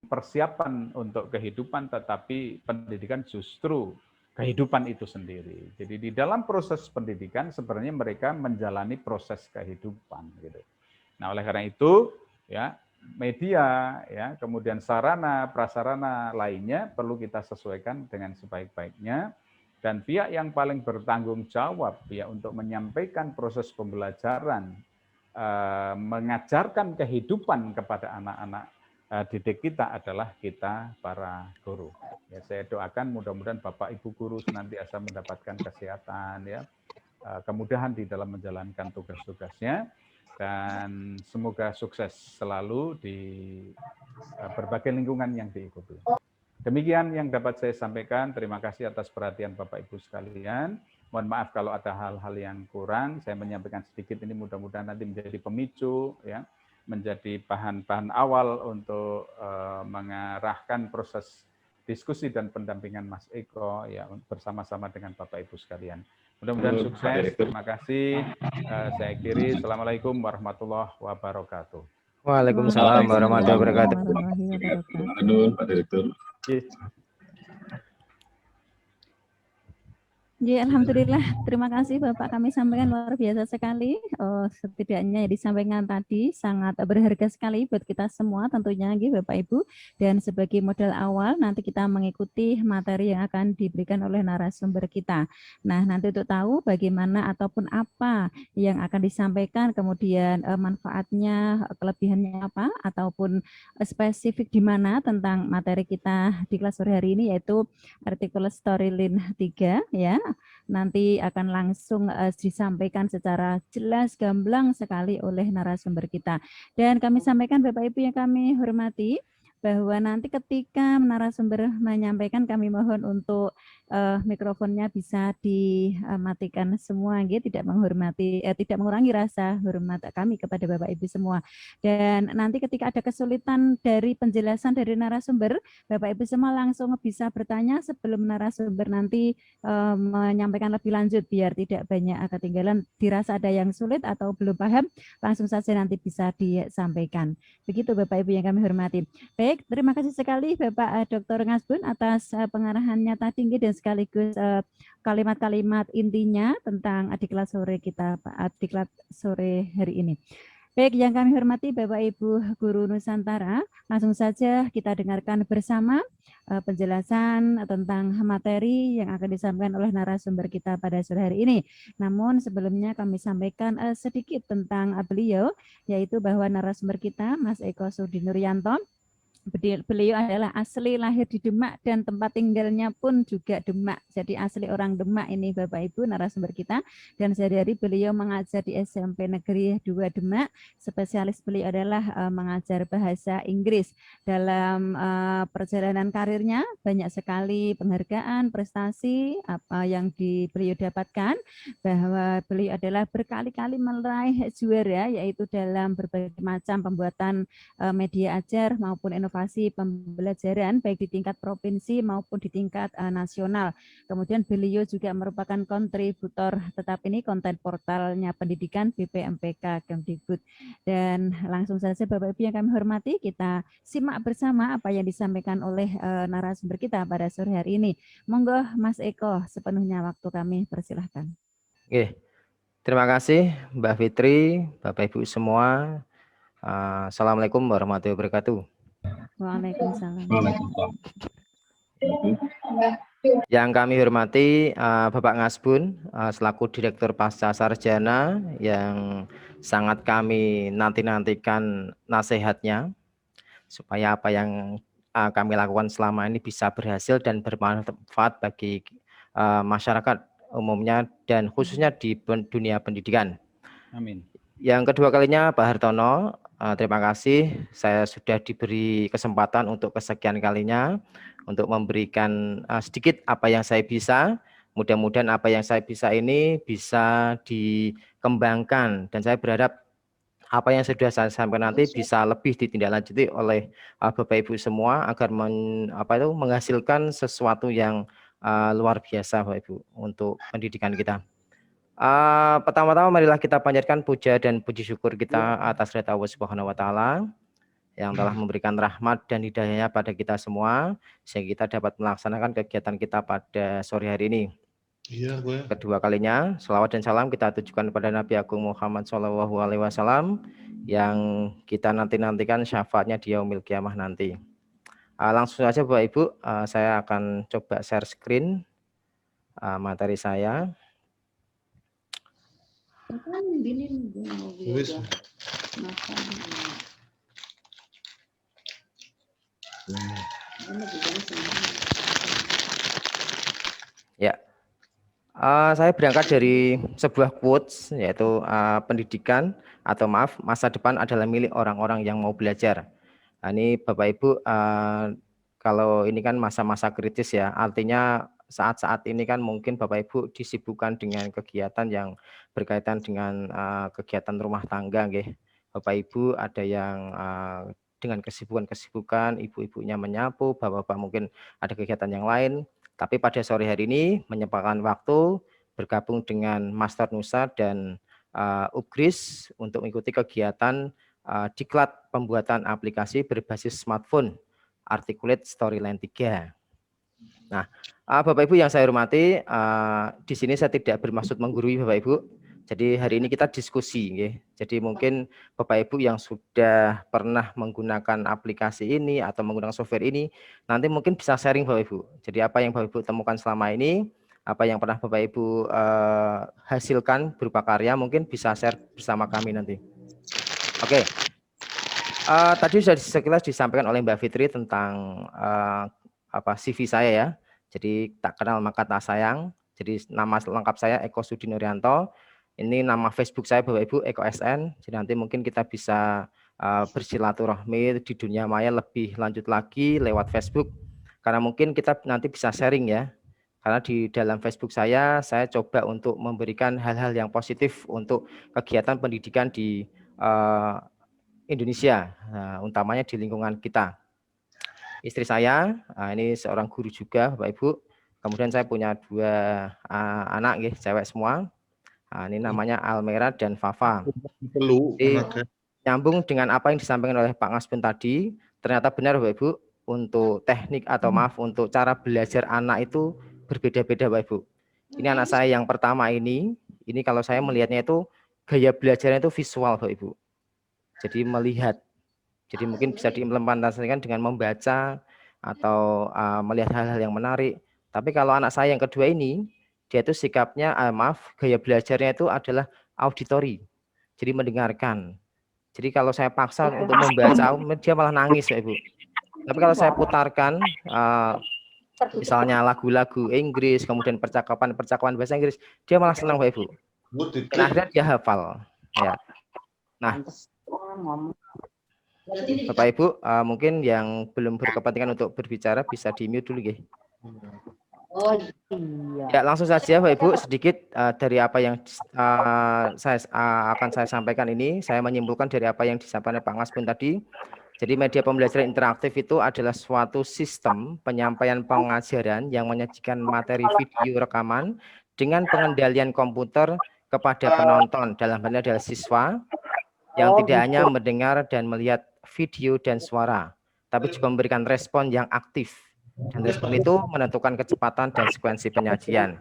persiapan untuk kehidupan, tetapi pendidikan justru kehidupan itu sendiri. Jadi di dalam proses pendidikan sebenarnya mereka menjalani proses kehidupan gitu. Nah, oleh karena itu ya media ya kemudian sarana prasarana lainnya perlu kita sesuaikan dengan sebaik-baiknya, dan pihak yang paling bertanggung jawab ya untuk menyampaikan proses pembelajaran, mengajarkan kehidupan kepada anak-anak didik kita adalah kita para guru. Ya, saya doakan mudah-mudahan Bapak Ibu guru senantiasa mendapatkan kesehatan ya, kemudahan di dalam menjalankan tugas-tugasnya, dan semoga sukses selalu di berbagai lingkungan yang diikuti. Demikian yang dapat saya sampaikan. Terima kasih atas perhatian Bapak Ibu sekalian. Mohon maaf kalau ada hal-hal yang kurang. Saya menyampaikan sedikit ini mudah-mudahan nanti menjadi pemicu ya, menjadi bahan-bahan awal untuk mengarahkan proses diskusi dan pendampingan Mas Eko ya bersama-sama dengan Bapak Ibu sekalian. Mudah-mudahan sukses. Terima kasih. Saya akhiri. Assalamualaikum warahmatullahi wabarakatuh. Waalaikumsalam warahmatullahi wabarakatuh. warahmatullahi wabarakatuh. Pak Direktur. Ya, alhamdulillah. Terima kasih Bapak, kami sampaikan luar biasa sekali. Setidaknya yang disampaikan tadi sangat berharga sekali buat kita semua tentunya Bapak Ibu. Dan sebagai modal awal nanti kita mengikuti materi yang akan diberikan oleh narasumber kita. Nah, nanti untuk tahu bagaimana ataupun apa yang akan disampaikan, kemudian manfaatnya, kelebihannya apa, ataupun spesifik di mana tentang materi kita di kelas sore hari ini, yaitu artikel Storyline 3 ya. Nanti akan langsung disampaikan secara jelas, gamblang sekali oleh narasumber kita. Dan kami sampaikan Bapak Ibu yang kami hormati, bahwa nanti ketika narasumber menyampaikan, kami mohon untuk mikrofonnya bisa dimatikan semua, tidak mengurangi rasa hormat kami kepada Bapak Ibu semua. Dan nanti ketika ada kesulitan dari penjelasan dari narasumber, Bapak Ibu semua langsung bisa bertanya sebelum narasumber nanti menyampaikan lebih lanjut, biar tidak banyak ketinggalan, dirasa ada yang sulit atau belum paham, langsung saja nanti bisa disampaikan. Begitu Bapak Ibu yang kami hormati. Baik, terima kasih sekali Bapak Dr. Ngasbun atas pengarahannya tadi dan sekaligus kalimat-kalimat intinya tentang diklat sore kita, diklat sore hari ini. Baik, yang kami hormati Bapak Ibu Guru Nusantara, langsung saja kita dengarkan bersama penjelasan tentang materi yang akan disampaikan oleh narasumber kita pada sore hari ini. Namun sebelumnya kami sampaikan sedikit tentang beliau, yaitu bahwa narasumber kita Mas Eko Sudinuryanto. Beliau adalah asli lahir di Demak dan tempat tinggalnya pun juga Demak. Jadi asli orang Demak ini Bapak Ibu narasumber kita. Dan sehari-hari beliau mengajar di SMP Negeri 2 Demak. Spesialis beliau adalah mengajar bahasa Inggris. Dalam perjalanan karirnya banyak sekali penghargaan, prestasi yang beliau dapatkan. Bahwa beliau adalah berkali-kali meraih juara, yaitu dalam berbagai macam pembuatan media ajar maupun inovasi pembelajaran baik di tingkat provinsi maupun di tingkat nasional. Kemudian beliau juga merupakan kontributor tetap ini konten portalnya pendidikan BPMPK Kemdikbud. Dan langsung saja Bapak Ibu yang kami hormati, kita simak bersama apa yang disampaikan oleh narasumber kita pada sore hari ini. Monggo Mas Eko, sepenuhnya waktu kami, persilahkan. Oke, terima kasih Mbak Fitri, Bapak Ibu semua. Assalamualaikum warahmatullahi wabarakatuh. Waalaikumsalam. Yang kami hormati Bapak Ngasbun selaku Direktur Pasca Sarjana, yang sangat kami nantikan nasihatnya supaya apa yang kami lakukan selama ini bisa berhasil dan bermanfaat bagi masyarakat umumnya dan khususnya di dunia pendidikan. Amin. Yang kedua kalinya Pak Hartono, terima kasih saya sudah diberi kesempatan untuk kesekian kalinya untuk memberikan sedikit apa yang saya bisa. Mudah-mudahan apa yang saya bisa ini bisa dikembangkan, dan saya berharap apa yang sudah saya sampaikan nanti bisa lebih ditindaklanjuti oleh Bapak Ibu semua agar menghasilkan sesuatu yang luar biasa Bapak Ibu untuk pendidikan kita. Pertama-tama marilah kita panjatkan puja dan puji syukur kita atas kehadirat Allah Subhanahu wa taala, yang telah memberikan rahmat dan hidayahnya pada kita semua, sehingga kita dapat melaksanakan kegiatan kita pada sore hari ini. Iya, gue. Kedua kalinya, selawat dan salam kita tujukan kepada Nabi Agung Muhammad SAW yang kita nantikan syafaatnya di yaumil kiamah nanti. Langsung saja Bapak Ibu, saya akan coba share screen materi saya. Ya, saya berangkat dari sebuah quotes, yaitu pendidikan atau maaf, masa depan adalah milik orang-orang yang mau belajar. Nah, ini Bapak Ibu, kalau ini kan masa-masa kritis ya, artinya saat-saat ini kan mungkin Bapak Ibu disibukkan dengan kegiatan yang berkaitan dengan kegiatan rumah tangga, nggih. Bapak Ibu ada yang dengan kesibukan-kesibukan, ibu-ibunya menyapu, bapak-bapak mungkin ada kegiatan yang lain. Tapi pada sore hari ini menyempatkan waktu bergabung dengan Master Nusa dan Ugris untuk mengikuti kegiatan diklat pembuatan aplikasi berbasis smartphone Articulate Storyline 3. Nah, Bapak Ibu yang saya hormati, di sini saya tidak bermaksud menggurui Bapak Ibu. Jadi hari ini kita diskusi, ya. Jadi mungkin Bapak Ibu yang sudah pernah menggunakan aplikasi ini atau menggunakan software ini, nanti mungkin bisa sharing Bapak Ibu. Jadi apa yang Bapak Ibu temukan selama ini, apa yang pernah Bapak Ibu hasilkan berupa karya, mungkin bisa share bersama kami nanti. Oke. Tadi sudah sekilas disampaikan oleh Mbak Fitri tentang CV saya ya. Jadi tak kenal maka tak sayang. Jadi nama lengkap saya Eko Sudi Nuryanto. Ini nama Facebook saya Bapak Ibu Eko SN. Jadi nanti mungkin kita bisa bersilaturahmi di dunia maya lebih lanjut lagi lewat Facebook. Karena mungkin kita nanti bisa sharing ya. Karena di dalam Facebook saya coba untuk memberikan hal-hal yang positif untuk kegiatan pendidikan di Indonesia, utamanya di lingkungan kita. Istri saya, ini seorang guru juga Bapak Ibu. Kemudian saya punya 2 anak, cewek semua. Ini namanya Almera dan Fafa. Jadi, nyambung dengan apa yang disampaikan oleh Pak Ngasbun tadi, ternyata benar Bapak Ibu, untuk teknik atau maaf untuk cara belajar anak itu berbeda-beda Bapak Ibu. Ini anak saya yang pertama ini kalau saya melihatnya itu gaya belajarnya itu visual Bapak Ibu. Jadi melihat. Jadi mungkin bisa diimplementasikan dengan membaca atau melihat hal-hal yang menarik. Tapi kalau anak saya yang kedua ini, dia itu sikapnya, gaya belajarnya itu adalah auditory. Jadi mendengarkan. Jadi kalau saya paksa untuk membaca, dia malah nangis ya Ibu. Tapi kalau saya putarkan, misalnya lagu-lagu Inggris, kemudian percakapan bahasa Inggris, dia malah senang Pak Ibu. Dan akhirnya dia hafal. Ya. Nah, Bapak Ibu, mungkin yang belum berkepentingan untuk berbicara bisa di-mute dulu, nggih. Oh iya. Ya, langsung saja Bapak Ibu, sedikit dari apa yang akan saya sampaikan ini, saya menyimpulkan dari apa yang disampaikan Pak Ngasbun tadi. Jadi media pembelajaran interaktif itu adalah suatu sistem penyampaian pengajaran yang menyajikan materi video rekaman dengan pengendalian komputer kepada penonton, dalam hal ini adalah siswa, yang tidak hanya mendengar dan melihat video dan suara, tapi juga memberikan respon yang aktif. Dan respon itu menentukan kecepatan dan sekuensi penyajian.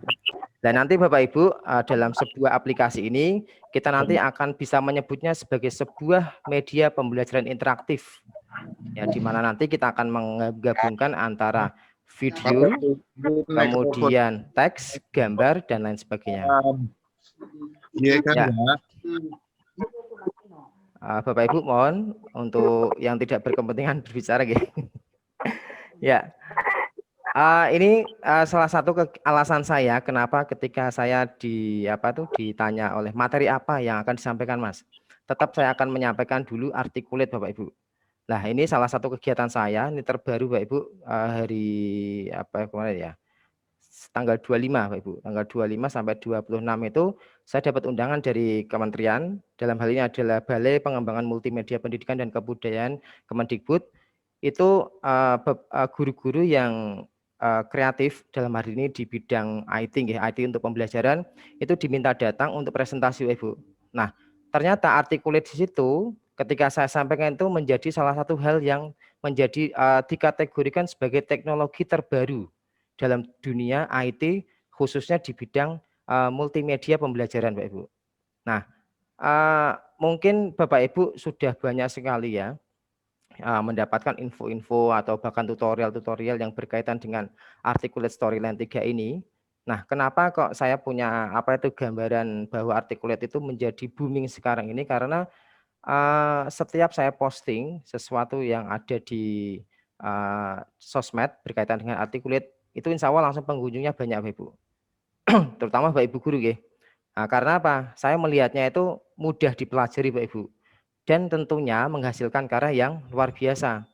Dan nanti Bapak Ibu, dalam sebuah aplikasi ini, kita nanti akan bisa menyebutnya sebagai sebuah media pembelajaran interaktif. Ya, di mana nanti kita akan menggabungkan antara video, kemudian teks, gambar, dan lain sebagainya. Iya kan ya. Bapak Ibu mohon untuk yang tidak berkepentingan berbicara, gitu. Ya, ini salah satu alasan saya kenapa ketika saya ditanya oleh materi apa yang akan disampaikan Mas, tetap saya akan menyampaikan dulu articulate Bapak Ibu. Nah, ini salah satu kegiatan saya, ini terbaru Bapak Ibu, hari kemarin ya, tanggal 25 Bapak Ibu, tanggal 25 sampai 26 itu saya dapat undangan dari kementerian, dalam hal ini adalah Balai Pengembangan Multimedia Pendidikan dan Kebudayaan Kemendikbud. Itu guru-guru yang kreatif dalam hari ini di bidang IT, IT untuk pembelajaran, itu diminta datang untuk presentasi Ibu. Nah, ternyata articulate di situ ketika saya sampaikan itu menjadi salah satu hal yang menjadi dikategorikan sebagai teknologi terbaru dalam dunia IT, khususnya di bidang multimedia pembelajaran, Pak Ibu. Nah, mungkin Bapak Ibu sudah banyak sekali ya mendapatkan info-info atau bahkan tutorial-tutorial yang berkaitan dengan Articulate Storyline 3 ini. Nah, kenapa kok saya punya gambaran bahwa Articulate itu menjadi booming sekarang ini? Karena setiap saya posting sesuatu yang ada di sosmed berkaitan dengan Articulate, itu insya Allah langsung pengunjungnya banyak, Bapak Ibu. Terutama Bapak Ibu guru ya. Nah, karena apa? Saya melihatnya itu mudah dipelajari, Bapak Ibu. Dan tentunya menghasilkan karya yang luar biasa.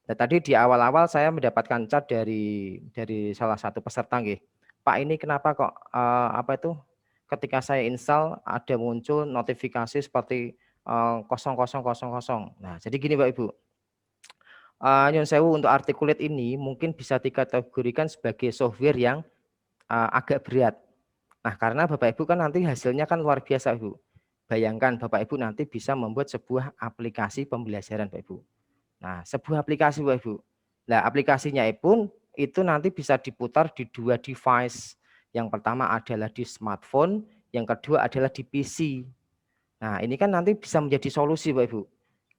Nah, tadi di awal-awal saya mendapatkan chat dari salah satu peserta, nggih. Pak, ini kenapa kok ketika saya install ada muncul notifikasi seperti 0000. Nah, jadi gini Pak Ibu. Nyun sewu, untuk Articulate ini mungkin bisa dikategorikan sebagai software yang agak berat. Nah, karena Bapak Ibu kan nanti hasilnya kan luar biasa, Ibu. Bayangkan Bapak Ibu nanti bisa membuat sebuah aplikasi pembelajaran, Pak Ibu. Nah, sebuah aplikasi, Pak Ibu. Nah, aplikasinya pun itu nanti bisa diputar di 2 device. Yang pertama adalah di smartphone, yang kedua adalah di PC. Nah, ini kan nanti bisa menjadi solusi, Pak Ibu.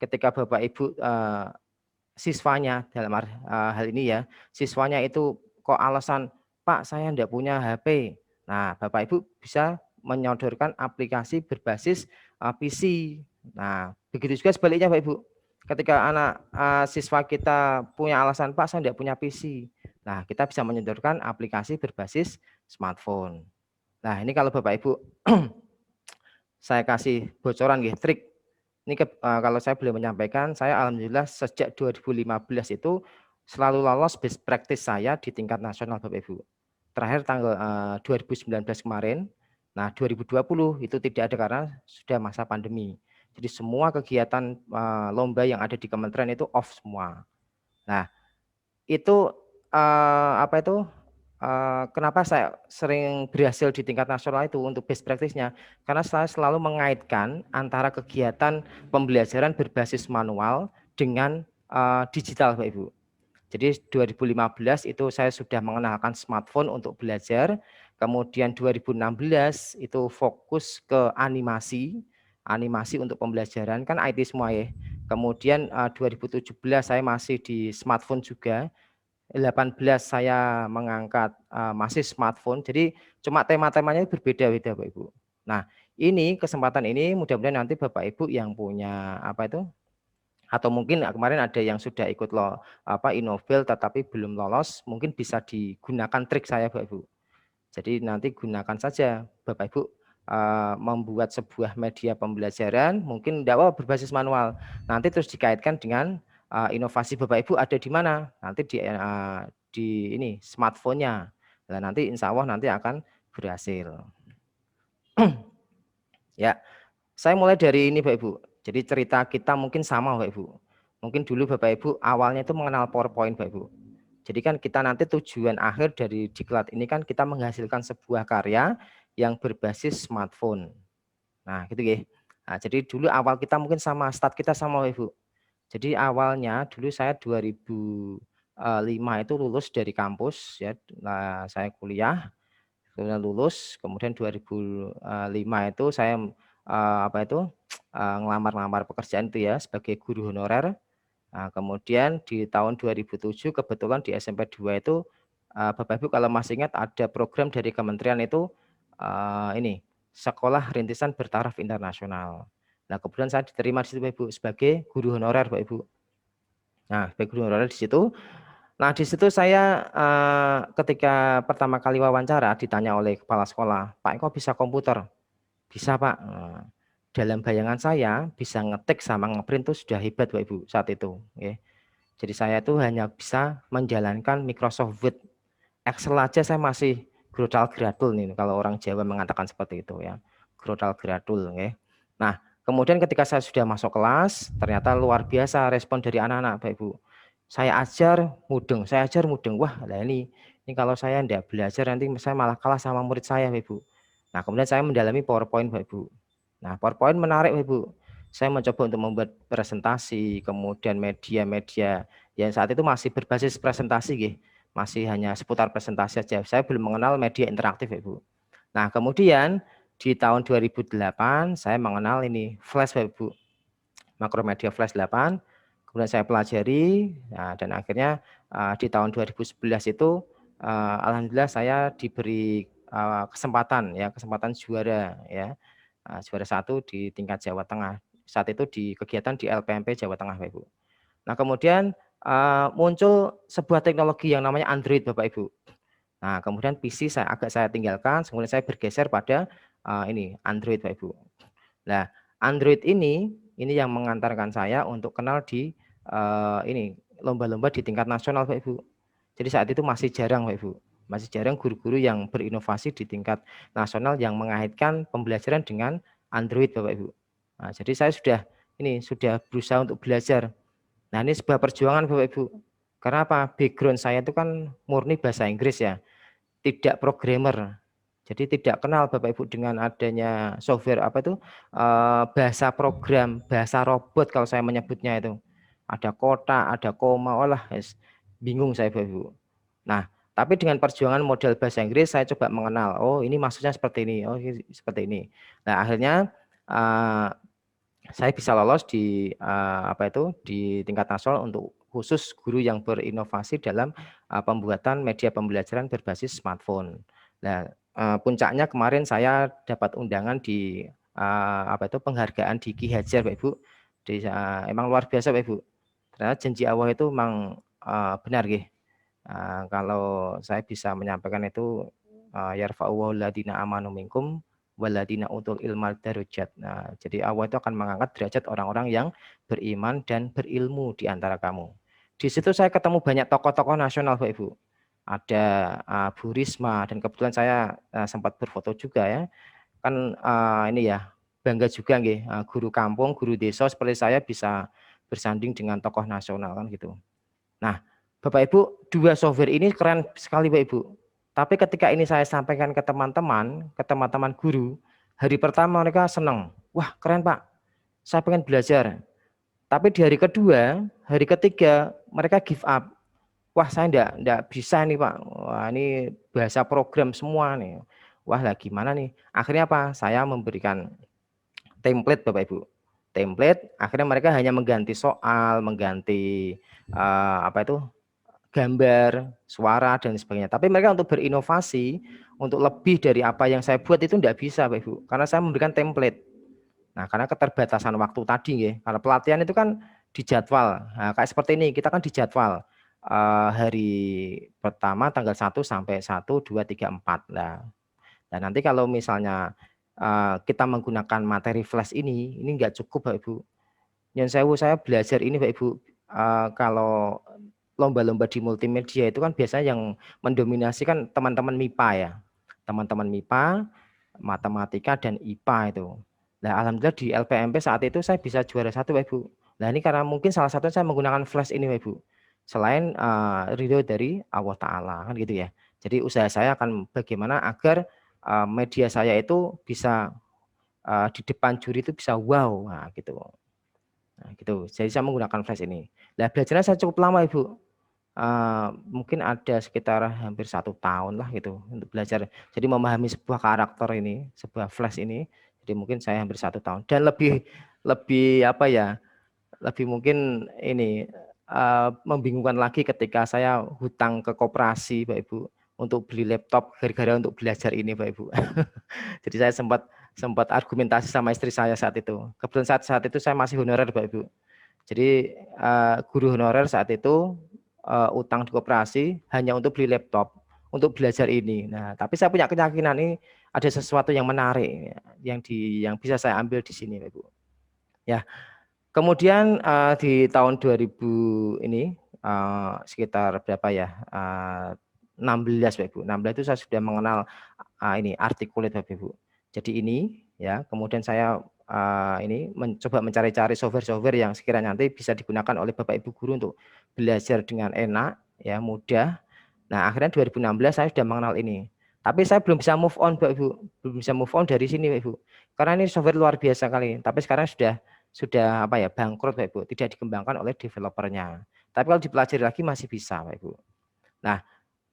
Ketika Bapak Ibu siswanya dalam hal ini ya, siswanya itu kok alasan, Pak, saya tidak punya HP. Nah, Bapak Ibu bisa menyodorkan aplikasi berbasis PC. Nah, begitu juga sebaliknya, Pak Ibu. Ketika anak siswa kita punya alasan, Pak, saya tidak punya PC. Nah, kita bisa menyodorkan aplikasi berbasis smartphone. Nah, ini kalau Bapak Ibu saya kasih bocoran nggih, trik. Ini kalau saya boleh menyampaikan, saya alhamdulillah sejak 2015 itu selalu lolos best practice saya di tingkat nasional, Bapak Ibu. Terakhir tanggal 2019 kemarin. Nah, 2020 itu tidak ada karena sudah masa pandemi. Jadi semua kegiatan lomba yang ada di kementerian itu off semua. Nah, itu kenapa saya sering berhasil di tingkat nasional itu untuk best practice-nya? Karena saya selalu mengaitkan antara kegiatan pembelajaran berbasis manual dengan digital, Pak Ibu. Jadi 2015 itu saya sudah mengenalkan smartphone untuk belajar. Kemudian 2016 itu fokus ke animasi untuk pembelajaran, kan IT semua ya. Kemudian 2017 saya masih di smartphone juga. 18 saya mengangkat masih smartphone. Jadi cuma tema-temanya berbeda-beda, Bapak Ibu. Nah, ini kesempatan ini mudah-mudahan nanti Bapak Ibu yang punya atau mungkin kemarin ada yang sudah ikut Innovel tetapi belum lolos, mungkin bisa digunakan trik saya, Bapak Ibu. Jadi nanti gunakan saja Bapak Ibu membuat sebuah media pembelajaran, mungkin tidak berbasis manual. Nanti terus dikaitkan dengan inovasi Bapak Ibu ada di mana? Nanti di ini smartphone-nya. Nah, nanti insya Allah nanti akan berhasil. Ya, saya mulai dari ini Bapak Ibu. Jadi cerita kita mungkin sama Bapak Ibu. Mungkin dulu Bapak Ibu awalnya itu mengenal PowerPoint Bapak Ibu. Jadi kan kita nanti tujuan akhir dari diklat ini kan kita menghasilkan sebuah karya yang berbasis smartphone. Nah, gitu ya. Nah, jadi dulu awal kita mungkin sama, start kita sama Bapak Ibu. Jadi awalnya dulu saya 2005 itu lulus dari kampus ya. Nah, saya kuliah, kemudian lulus, kemudian 2005 itu saya ngelamar pekerjaan itu ya sebagai guru honorer. Nah, kemudian di tahun 2007 kebetulan di SMP 2 itu Bapak Ibu kalau masih ingat ada program dari kementerian itu ini Sekolah Rintisan Bertaraf Internasional. Nah, kemudian saya diterima di situ Bapak Ibu sebagai guru honorer Bapak Ibu. Nah, sebagai guru honorer di situ. Nah, di situ saya ketika pertama kali wawancara ditanya oleh kepala sekolah, Pak, kok bisa komputer? Bisa, Pak. Dalam bayangan saya bisa ngetik sama ngeprint itu sudah hebat Bapak Ibu saat itu. Ya. Jadi saya itu hanya bisa menjalankan Microsoft Word. Excel aja saya masih grodal gradul nih kalau orang Jawa mengatakan seperti itu ya. Grodal gradul. Ya. Nah, kemudian ketika saya sudah masuk kelas, ternyata luar biasa respon dari anak-anak Bapak Ibu. Saya ajar mudeng. Wah, lah ini kalau saya tidak belajar nanti saya malah kalah sama murid saya Bapak Ibu. Nah, kemudian saya mendalami PowerPoint Bapak Ibu. Nah, PowerPoint menarik Bapak Ibu. saya mencoba untuk membuat presentasi, kemudian media-media yang saat itu masih berbasis presentasi, gitu. Masih hanya seputar presentasi saja. Saya belum mengenal media interaktif, Ibu. Nah, kemudian di tahun 2008 saya mengenal ini Flash, Ibu. Makromedia Flash 8. Kemudian saya pelajari, nah, dan akhirnya di tahun 2011 itu alhamdulillah saya diberi kesempatan juara, ya, juara 1 di tingkat Jawa Tengah. Saat itu di kegiatan di LPMP Jawa Tengah, Bapak Ibu. Nah, kemudian muncul sebuah teknologi yang namanya Android, Bapak Ibu. Nah, kemudian PC saya tinggalkan, kemudian saya bergeser pada ini Android, Bapak Ibu. Nah, Android ini yang mengantarkan saya untuk kenal di ini lomba-lomba di tingkat nasional, Bapak Ibu. Jadi saat itu masih jarang, Bapak Ibu. Masih jarang guru-guru yang berinovasi di tingkat nasional yang mengaitkan pembelajaran dengan Android, Bapak Ibu. Nah, jadi saya sudah berusaha untuk belajar. Nah, ini sebuah perjuangan, Bapak Ibu. Karena apa? Background saya itu kan murni bahasa Inggris, ya. Tidak programmer. Jadi tidak kenal Bapak Ibu dengan adanya software bahasa program, bahasa robot kalau saya menyebutnya itu. Ada kotak, ada koma, bingung saya Bapak Ibu. Nah, tapi dengan perjuangan model bahasa Inggris saya coba mengenal, oh ini maksudnya seperti ini, oh seperti ini. Nah, akhirnya saya bisa lolos di di tingkat nasional untuk khusus guru yang berinovasi dalam pembuatan media pembelajaran berbasis smartphone. Nah, puncaknya kemarin saya dapat undangan di penghargaan di Ki Hajar, Pak Ibu. Emang luar biasa, Pak Ibu. Ternyata janji Allah itu memang benar, gitu. Kalau saya bisa menyampaikan itu yarfa'u ladina amanu minkum waladina utul ilmal darujat. Nah, jadi Allah itu akan mengangkat derajat orang-orang yang beriman dan berilmu di antara kamu. Di situ saya ketemu banyak tokoh-tokoh nasional, Pak Ibu. Ada Bu Risma, dan kebetulan saya sempat berfoto juga, ya. Kan ini ya bangga juga nggih, guru kampung, guru desa seperti saya bisa bersanding dengan tokoh nasional kan gitu. Nah, Bapak Ibu, 2 software ini keren sekali, Pak Ibu. Tapi ketika ini saya sampaikan ke teman-teman guru, hari pertama mereka senang. Wah, keren Pak, saya pengen belajar. Tapi di hari kedua, hari ketiga, mereka give up. Wah, saya enggak bisa nih Pak. Wah, ini bahasa program semua nih. Wah, lah gimana nih? Akhirnya apa? Saya memberikan template, Bapak Ibu. Template, akhirnya mereka hanya mengganti soal, mengganti gambar, suara, dan sebagainya. Tapi mereka untuk berinovasi, untuk lebih dari apa yang saya buat itu enggak bisa, Bapak Ibu. Karena saya memberikan template. Nah, karena keterbatasan waktu tadi, ya. Karena pelatihan itu kan dijadwal. Nah, kayak seperti ini, kita kan dijadwal. Hari pertama tanggal 1 sampai 1, 2, 3, 4. Nah, dan nanti kalau misalnya kita menggunakan materi flash ini enggak cukup, Pak Ibu. Yang saya belajar ini, Pak Ibu, kalau lomba-lomba di multimedia itu kan biasanya yang mendominasi kan teman-teman MIPA, ya. Teman-teman MIPA, matematika, dan IPA itu. Nah, alhamdulillah di LPMP saat itu saya bisa juara 1, Pak Ibu. Nah, ini karena mungkin salah satu saya menggunakan flash ini, Pak Ibu. Selain ridho dari Allah Ta'ala, kan gitu ya. Jadi usaha saya akan bagaimana agar media saya itu bisa di depan juri itu bisa wow, nah gitu. Nah, gitu. Jadi saya menggunakan flash ini. Nah, belajarnya saya cukup lama, Ibu. Mungkin ada sekitar hampir 1 tahun lah gitu untuk belajar. Jadi memahami sebuah karakter ini, sebuah flash ini. Jadi mungkin saya hampir 1 tahun. Dan lebih lebih mungkin ini membingungkan lagi ketika saya hutang ke koperasi, Pak Ibu, untuk beli laptop gara-gara untuk belajar ini, Pak Ibu. Jadi saya sempat argumentasi sama istri saya saat itu. Kebetulan saat itu saya masih honorer, Pak Ibu. Jadi guru honorer saat itu utang di koperasi hanya untuk beli laptop, untuk belajar ini. Nah, tapi saya punya keyakinan ini ada sesuatu yang menarik yang bisa saya ambil di sini, Pak Ibu. Ya. Kemudian di tahun 2000 ini sekitar berapa ya? 16, Pak Ibu. 16 itu saya sudah mengenal ini articulate, Bapak Ibu. Jadi ini ya, kemudian saya ini mencoba mencari-cari software-software yang sekiranya nanti bisa digunakan oleh Bapak Ibu guru untuk belajar dengan enak, ya, mudah. Nah, akhirnya 2016 saya sudah mengenal ini. Tapi saya belum bisa move on, Bapak Ibu. Belum bisa move on dari sini, Bapak Ibu. Karena ini software luar biasa kali. Tapi sekarang sudah sudah apa ya bangkrut Bapak Ibu, tidak dikembangkan oleh developernya. Tapi kalau dipelajari lagi masih bisa Bapak Ibu. Nah,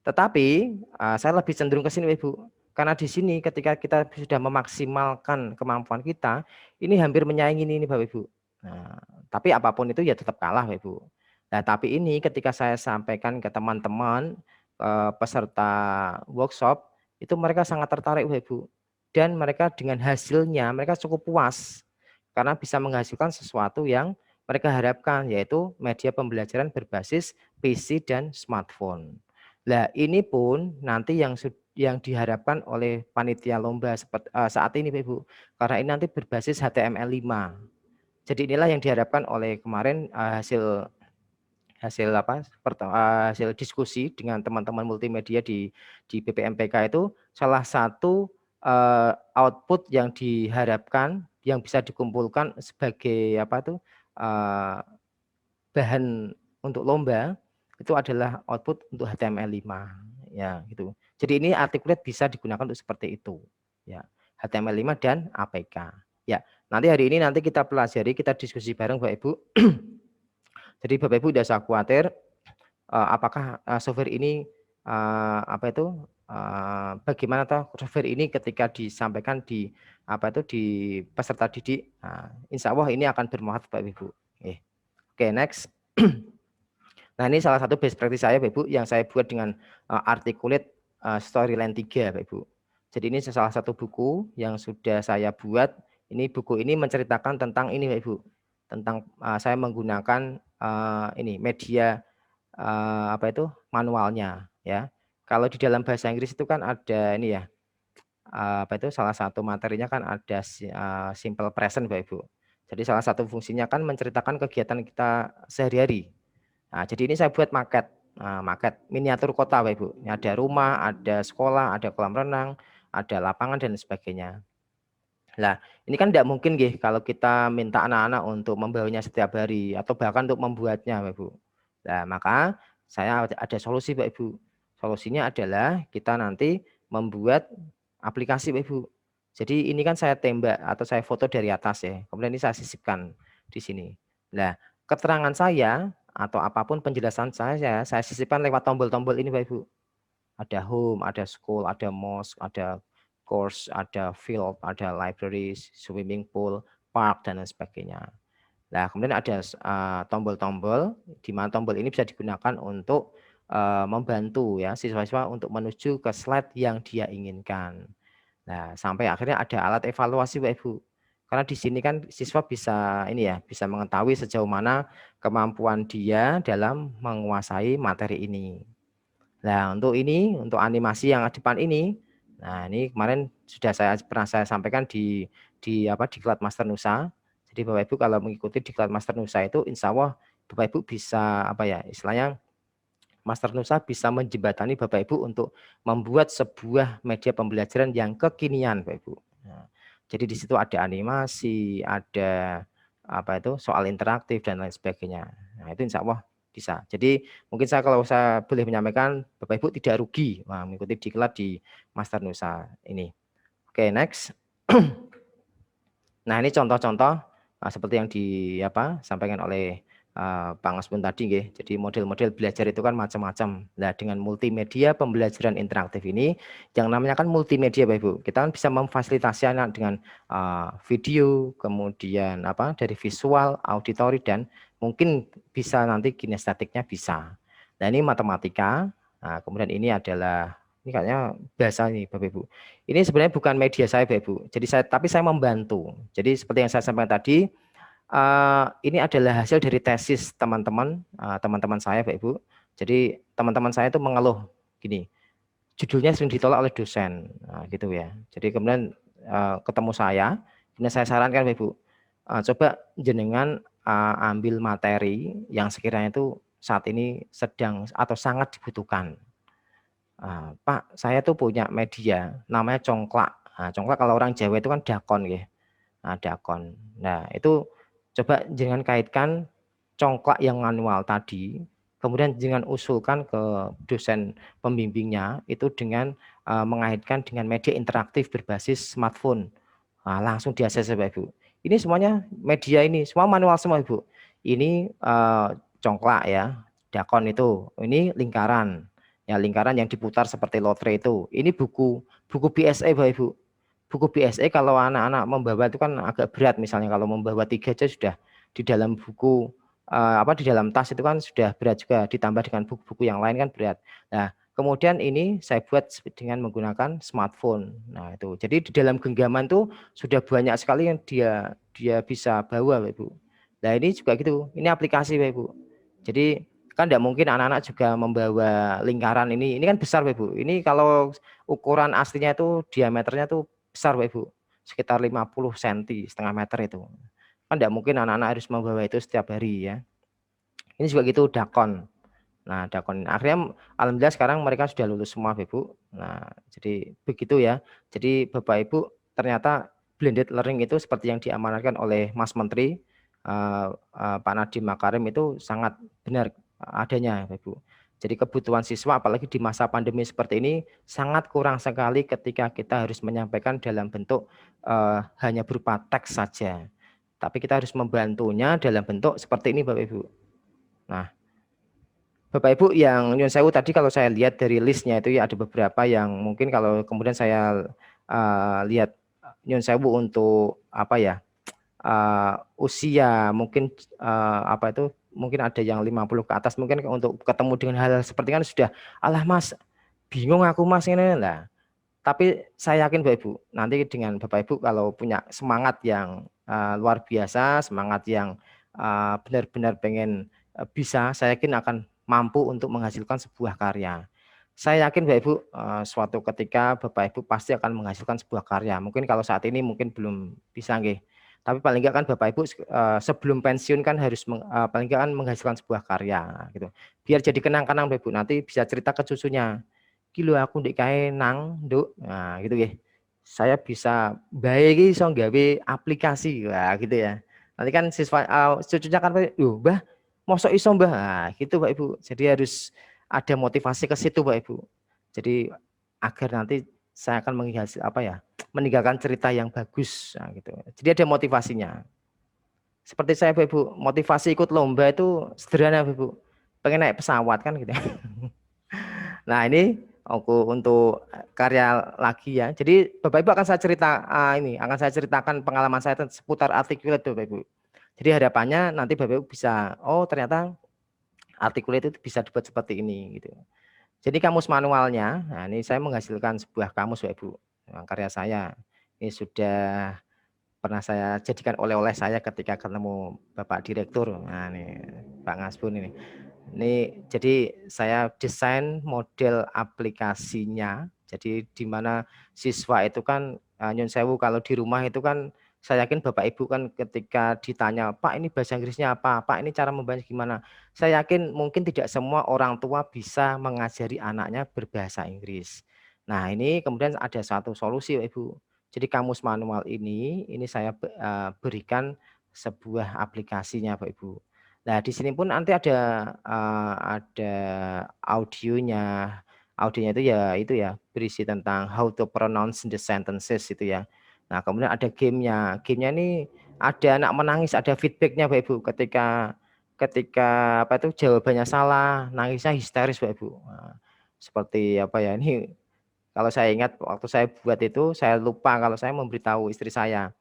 tetapi saya lebih cenderung ke sini Bapak Ibu. Karena di sini ketika kita sudah memaksimalkan kemampuan kita, ini hampir menyaingi ini Bapak Ibu. Nah, tapi apapun itu ya tetap kalah Bapak Ibu. Nah, tapi ini ketika saya sampaikan ke teman-teman peserta workshop, itu mereka sangat tertarik Bapak Ibu. Dan mereka dengan hasilnya mereka cukup puas karena bisa menghasilkan sesuatu yang mereka harapkan, yaitu media pembelajaran berbasis PC dan smartphone. Nah, ini pun nanti yang diharapkan oleh panitia lomba saat ini Bapak Ibu, karena ini nanti berbasis HTML5. Jadi inilah yang diharapkan oleh kemarin hasil diskusi dengan teman-teman multimedia di BPMPK itu salah satu output yang diharapkan yang bisa dikumpulkan sebagai bahan untuk lomba itu adalah output untuk HTML5 ya gitu. Jadi ini articulate bisa digunakan untuk seperti itu ya, HTML5 dan APK ya. Nanti hari ini kita pelajari, kita diskusi bareng Bapak Ibu. Jadi Bapak Ibu tidak usah khawatir apakah software ini bagaimana software ini ketika disampaikan di di peserta didik. Nah, insya Allah ini akan bermanfaat Bapak Ibu. Oke, next. Nah, ini salah satu best practice saya Bapak Ibu yang saya buat dengan Articulate Storyline 3 Bapak Ibu. Jadi ini salah satu buku yang sudah saya buat. Ini buku ini menceritakan tentang ini Bapak Ibu. Tentang saya menggunakan ini media manualnya ya. Kalau di dalam bahasa Inggris itu kan ada ini ya. Salah satu materinya kan ada simple present Bapak Ibu. Jadi salah satu fungsinya kan menceritakan kegiatan kita sehari-hari. Nah, jadi ini saya buat maket miniatur kota Bapak Ibu. Ini ada rumah, ada sekolah, ada kolam renang, ada lapangan dan sebagainya. Nah, ini kan tidak mungkin kalau kita minta anak-anak untuk membawanya setiap hari atau bahkan untuk membuatnya Bapak Ibu. Nah, maka saya ada solusi Bapak Ibu. Solusinya adalah kita nanti membuat aplikasi Bapak Ibu. Jadi ini kan saya tembak atau saya foto dari atas ya. Kemudian ini saya sisipkan di sini. Nah, keterangan saya atau apapun penjelasan saya sisipkan lewat tombol-tombol ini Bapak Ibu. Ada home, ada school, ada mosque, ada course, ada field, ada libraries, swimming pool, park dan lain sebagainya. Nah, kemudian ada tombol-tombol di mana tombol ini bisa digunakan untuk membantu ya siswa-siswa untuk menuju ke slide yang dia inginkan. Nah, sampai akhirnya ada alat evaluasi Bapak Ibu. Karena di sini kan siswa bisa bisa mengetahui sejauh mana kemampuan dia dalam menguasai materi ini. Nah, untuk animasi yang depan ini, nah ini kemarin sudah pernah saya sampaikan di Diklat Master Nusa. Jadi Bapak Ibu kalau mengikuti Diklat Master Nusa itu insya Allah Bapak Ibu bisa istilahnya Master Nusa bisa menjembatani Bapak Ibu untuk membuat sebuah media pembelajaran yang kekinian Bapak Ibu. Nah, jadi di situ ada animasi, ada soal interaktif dan lain sebagainya. Nah, itu insya Allah bisa. Jadi mungkin kalau saya boleh menyampaikan Bapak Ibu tidak rugi mengikuti diklat di Master Nusa ini. Oke, next. Nah, ini contoh-contoh seperti yang disampaikan oleh Pak Ngaspun tadi Jadi model-model belajar itu kan macam-macam. Nah, dengan multimedia pembelajaran interaktif ini yang namanya kan multimedia Bapak Ibu. Kita kan bisa memfasilitasi anak dengan video, kemudian dari visual, auditory dan mungkin bisa nanti kinestetiknya bisa. Nah, ini matematika. Nah, kemudian ini adalah kayaknya bahasa nih Bapak Ibu. Ini sebenarnya bukan media saya Bapak Ibu. Jadi tapi saya membantu. Jadi seperti yang saya sampaikan tadi, ini adalah hasil dari tesis teman-teman saya Bapak Ibu. Jadi teman-teman saya itu mengeluh gini, judulnya sering ditolak oleh dosen, gitu ya. Jadi kemudian ketemu saya, kemudian saya sarankan Bapak Ibu, coba jenengan ambil materi yang sekiranya itu saat ini sedang atau sangat dibutuhkan. Pak, saya tuh punya media namanya congklak. Congklak kalau orang Jawa itu kan dakon dakon. Nah, itu coba jangan kaitkan congklak yang manual tadi, kemudian jangan usulkan ke dosen pembimbingnya itu dengan mengaitkan dengan media interaktif berbasis smartphone. Langsung di ACC Bapak Ibu. Ini semuanya media ini, semua manual semua Ibu. Ini congklak ya, dakon itu. Ini lingkaran. Ya, lingkaran yang diputar seperti lotre itu. Ini buku BSE Bapak Ibu. Buku BSE kalau anak-anak membawa itu kan agak berat, misalnya kalau membawa 3 aja sudah di dalam buku di dalam tas itu kan sudah berat juga, ditambah dengan buku-buku yang lain kan berat. Nah, kemudian ini saya buat dengan menggunakan smartphone. Nah, itu. Jadi di dalam genggaman tuh sudah banyak sekali yang dia bisa bawa, Bapak Ibu. Nah, ini juga gitu. Ini aplikasi, Bapak Ibu. Jadi kan tidak mungkin anak-anak juga membawa lingkaran ini. Ini kan besar, Bapak Ibu. Ini kalau ukuran aslinya itu diameternya tuh besar, Bapak Ibu. Sekitar 50 cm, setengah meter itu. Kan tidak mungkin anak-anak harus membawa itu setiap hari ya. Ini juga gitu dakon. Nah, dakon akhirnya alhamdulillah sekarang mereka sudah lulus semua, Ibu. Nah, jadi begitu ya. Jadi Bapak Ibu ternyata blended learning itu seperti yang diamanatkan oleh Mas Menteri Pak Nadiem Makarim itu sangat benar adanya, Ibu. Jadi kebutuhan siswa apalagi di masa pandemi seperti ini sangat kurang sekali ketika kita harus menyampaikan dalam bentuk hanya berupa teks saja. Tapi kita harus membantunya dalam bentuk seperti ini, Bapak Ibu. Nah, Bapak Ibu yang nyun sewu tadi kalau saya lihat dari listnya itu ya ada beberapa yang mungkin kalau kemudian saya lihat nyun sewu untuk usia mungkin mungkin ada yang 50 ke atas, mungkin untuk ketemu dengan hal seperti kan sudah alah Mas bingung aku Mas ini lah. Tapi saya yakin Bapak Ibu nanti dengan Bapak Ibu kalau punya semangat yang luar biasa, semangat yang benar-benar pengen bisa, saya yakin akan mampu untuk menghasilkan sebuah karya. Saya yakin Bapak Ibu suatu ketika Bapak Ibu pasti akan menghasilkan sebuah karya. Mungkin kalau saat ini mungkin belum bisa nggih. Tapi paling enggak kan Bapak Ibu sebelum pensiun kan harus paling enggak kan menghasilkan sebuah karya gitu. Biar jadi kenang-kenang Bapak Ibu, nanti bisa cerita ke cucunya. Ki lho aku ndek kae nang, Nduk. Nah, gitu nggih. Saya bisa bae iki iso gawe aplikasi. Wah, gitu ya. Nanti kan siswa cucunya kan, "Yo, Mbah, mosok iso, Mbah?" Nah, gitu Pak Ibu. Jadi harus ada motivasi ke situ Pak Ibu. Jadi agar nanti saya akan meninggalkan cerita yang bagus, nah, gitu. Jadi ada motivasinya. Seperti saya Pak Ibu, motivasi ikut lomba itu sederhana Pak Ibu. Pengen naik pesawat kan gitu. Nah, ini aku untuk karya lagi ya. Jadi Bapak Ibu akan saya ceritakan pengalaman saya seputar articulate Bapak Ibu. Jadi harapannya nanti Bapak Ibu bisa, oh ternyata articulate itu bisa dibuat seperti ini gitu. Jadi kamus manualnya, nah ini saya menghasilkan sebuah kamus Bapak Ibu. Nah, karya saya ini sudah pernah saya jadikan oleh-oleh saya ketika ketemu Bapak Direktur. Nah ini Pak Ngasbun ini. Ini jadi saya desain model aplikasinya. Jadi di mana siswa itu kan nyun sewu kalau di rumah itu kan saya yakin Bapak Ibu kan ketika ditanya, "Pak, ini bahasa Inggrisnya apa? Pak, ini cara membahas gimana?" Saya yakin mungkin tidak semua orang tua bisa mengajari anaknya berbahasa Inggris. Nah, ini kemudian ada satu solusi, Bapak Ibu. Jadi kamus manual ini saya berikan sebuah aplikasinya, Bapak Ibu. Nah, di sini pun nanti ada audionya. Audionya itu ya berisi tentang how to pronounce the sentences itu ya. Nah, kemudian ada gamenya. Gamenya ini ada anak menangis, ada feedbacknya Bapak Ibu ketika jawabannya salah, nangisnya histeris Bapak Ibu. Nah, seperti ini kalau saya ingat waktu saya buat itu saya lupa kalau saya memberitahu istri saya.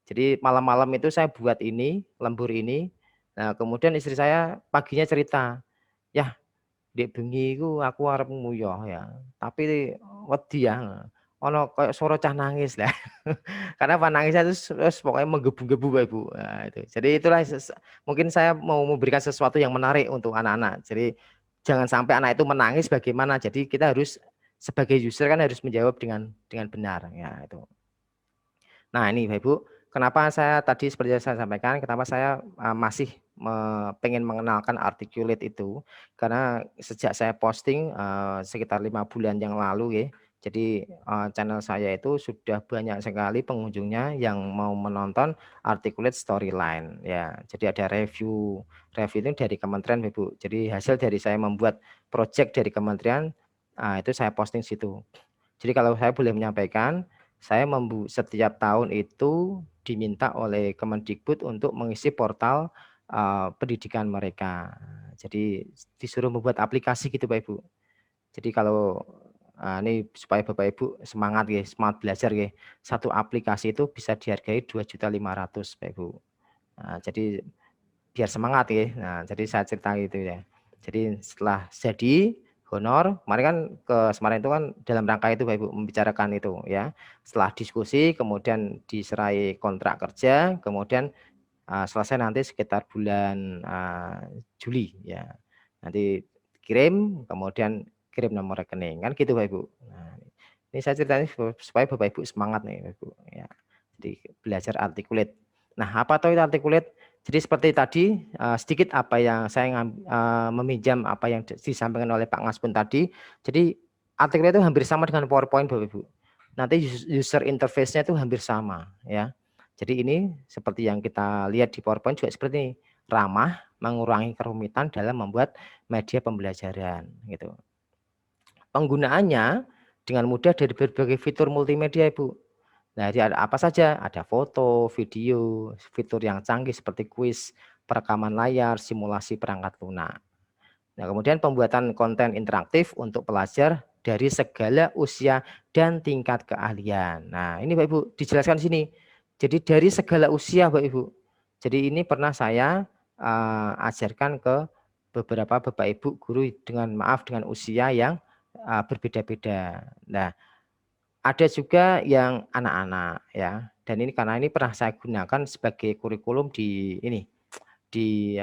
Jadi malam-malam itu saya buat ini, lembur ini. Nah, kemudian istri saya paginya cerita, "Yah, ndek bengi iku aku arep nguyuh ya, tapi wedi ya. Ono koyo suara cah nangis lah." Karena nangisnya itu pokoknya menggebu-gebu Bapak Ibu. Nah, itu. Jadi itulah mungkin saya mau memberikan sesuatu yang menarik untuk anak-anak. Jadi jangan sampai anak itu menangis bagaimana. Jadi kita harus sebagai user kan harus menjawab dengan benar ya itu. Nah, ini Bapak Ibu, kenapa saya tadi seperti yang saya sampaikan, kenapa saya masih pengen mengenalkan articulate itu, karena sejak saya posting sekitar 5 bulan yang lalu ya, jadi channel saya itu sudah banyak sekali pengunjungnya yang mau menonton articulate storyline ya. Jadi ada review ini dari kementerian Bapak Ibu. Jadi hasil dari saya membuat project dari kementerian itu saya posting situ. Jadi kalau saya boleh menyampaikan, saya setiap tahun itu diminta oleh Kemendikbud untuk mengisi portal pendidikan mereka. Jadi disuruh membuat aplikasi gitu Pak Ibu. Jadi kalau ini supaya Bapak Ibu semangat ya, semangat belajar ya. Satu aplikasi itu bisa dihargai 2.500.000 Pak Ibu. Nah, jadi biar semangat ya. Nah, jadi saya cerita gitu ya. Jadi setelah jadi honor, kemarin kan ke Semarang itu kan dalam rangka itu Bapak Ibu membicarakan itu ya. Setelah diskusi kemudian diserai kontrak kerja, kemudian selesai nanti sekitar bulan Juli ya. Nanti kirim, kemudian kirim nomor rekening kan gitu Bapak Ibu. Nah, ini saya ceritanya supaya Bapak Ibu semangat nih Bapak Ibu ya. Jadi belajar articulate. Nah, apa itu articulate? Jadi seperti tadi sedikit apa yang saya meminjam apa yang disampaikan oleh Pak Ngaspun tadi. Jadi articulate itu hampir sama dengan PowerPoint Bapak Ibu. Nanti user interface-nya itu hampir sama ya. Jadi ini seperti yang kita lihat di PowerPoint juga seperti ini, ramah, mengurangi kerumitan dalam membuat media pembelajaran gitu. Penggunaannya dengan mudah dari berbagai fitur multimedia Ibu. Nah, jadi ada apa saja? Ada foto, video, fitur yang canggih seperti kuis, perekaman layar, simulasi perangkat lunak. Nah, kemudian pembuatan konten interaktif untuk pelajar dari segala usia dan tingkat keahlian. Nah, ini Bapak Ibu dijelaskan di sini. Jadi dari segala usia Bapak Ibu. Jadi ini pernah saya ajarkan ke beberapa Bapak Ibu guru dengan usia yang berbeda-beda. Nah, ada juga yang anak-anak ya. Dan ini karena ini pernah saya gunakan sebagai kurikulum di ini di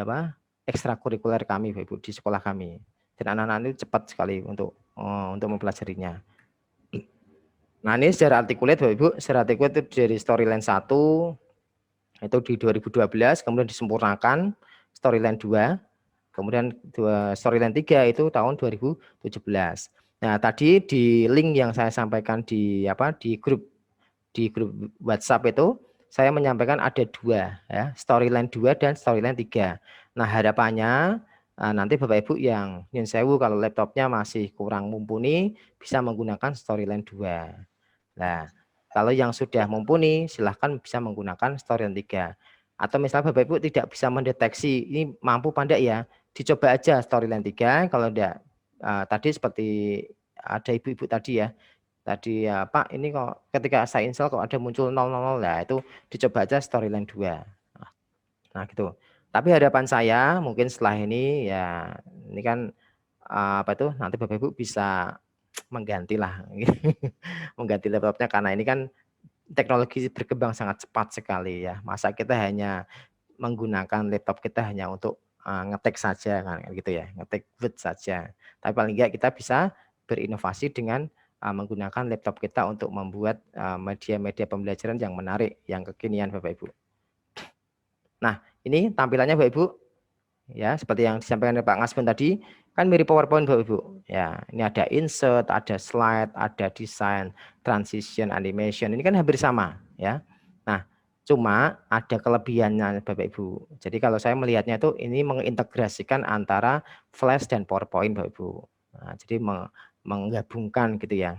ekstrakurikuler kami Bapak Ibu di sekolah kami. Dan anak-anak itu cepat sekali untuk mempelajarinya. Nah, ini secara articulate Bapak Ibu, secara articulate itu dari storyline 1 itu di 2012, kemudian disempurnakan storyline 2, kemudian storyline 3 itu tahun 2017. Nah, tadi di link yang saya sampaikan di grup WhatsApp itu saya menyampaikan ada 2 ya, storyline 2 dan storyline 3. Nah, harapannya nanti Bapak Ibu yang nyun sewu kalau laptopnya masih kurang mumpuni bisa menggunakan storyline 2. Nah, kalau yang sudah mumpuni silahkan bisa menggunakan storyline 3. Atau misalnya Bapak Ibu tidak bisa mendeteksi ini mampu pandai ya, dicoba aja storyline 3. Kalau enggak tadi seperti ada ibu-ibu tadi ya. Tadi ya Pak, ini kok ketika saya install kok ada muncul 000, lah itu dicoba aja storyline 2. Nah, gitu. Tapi harapan saya mungkin setelah ini ya ini kan nanti Bapak Ibu bisa menggantilah mengganti laptopnya karena ini kan teknologi berkembang sangat cepat sekali ya. Masa kita hanya menggunakan laptop kita hanya untuk ngetik saja kan gitu ya, ngetik Word saja. Tapi paling enggak kita bisa berinovasi dengan menggunakan laptop kita untuk membuat media-media pembelajaran yang menarik, yang kekinian Bapak Ibu. Nah, ini tampilannya Bapak Ibu. Ya, seperti yang disampaikan oleh Pak Ngaspun tadi, kan mirip PowerPoint Bapak Ibu. Ya, ini ada insert, ada slide, ada desain, transition, animation. Ini kan hampir sama, ya. Nah, cuma ada kelebihannya Bapak Ibu. Jadi kalau saya melihatnya itu ini mengintegrasikan antara Flash dan PowerPoint Bapak Ibu. Nah, jadi menggabungkan gitu ya.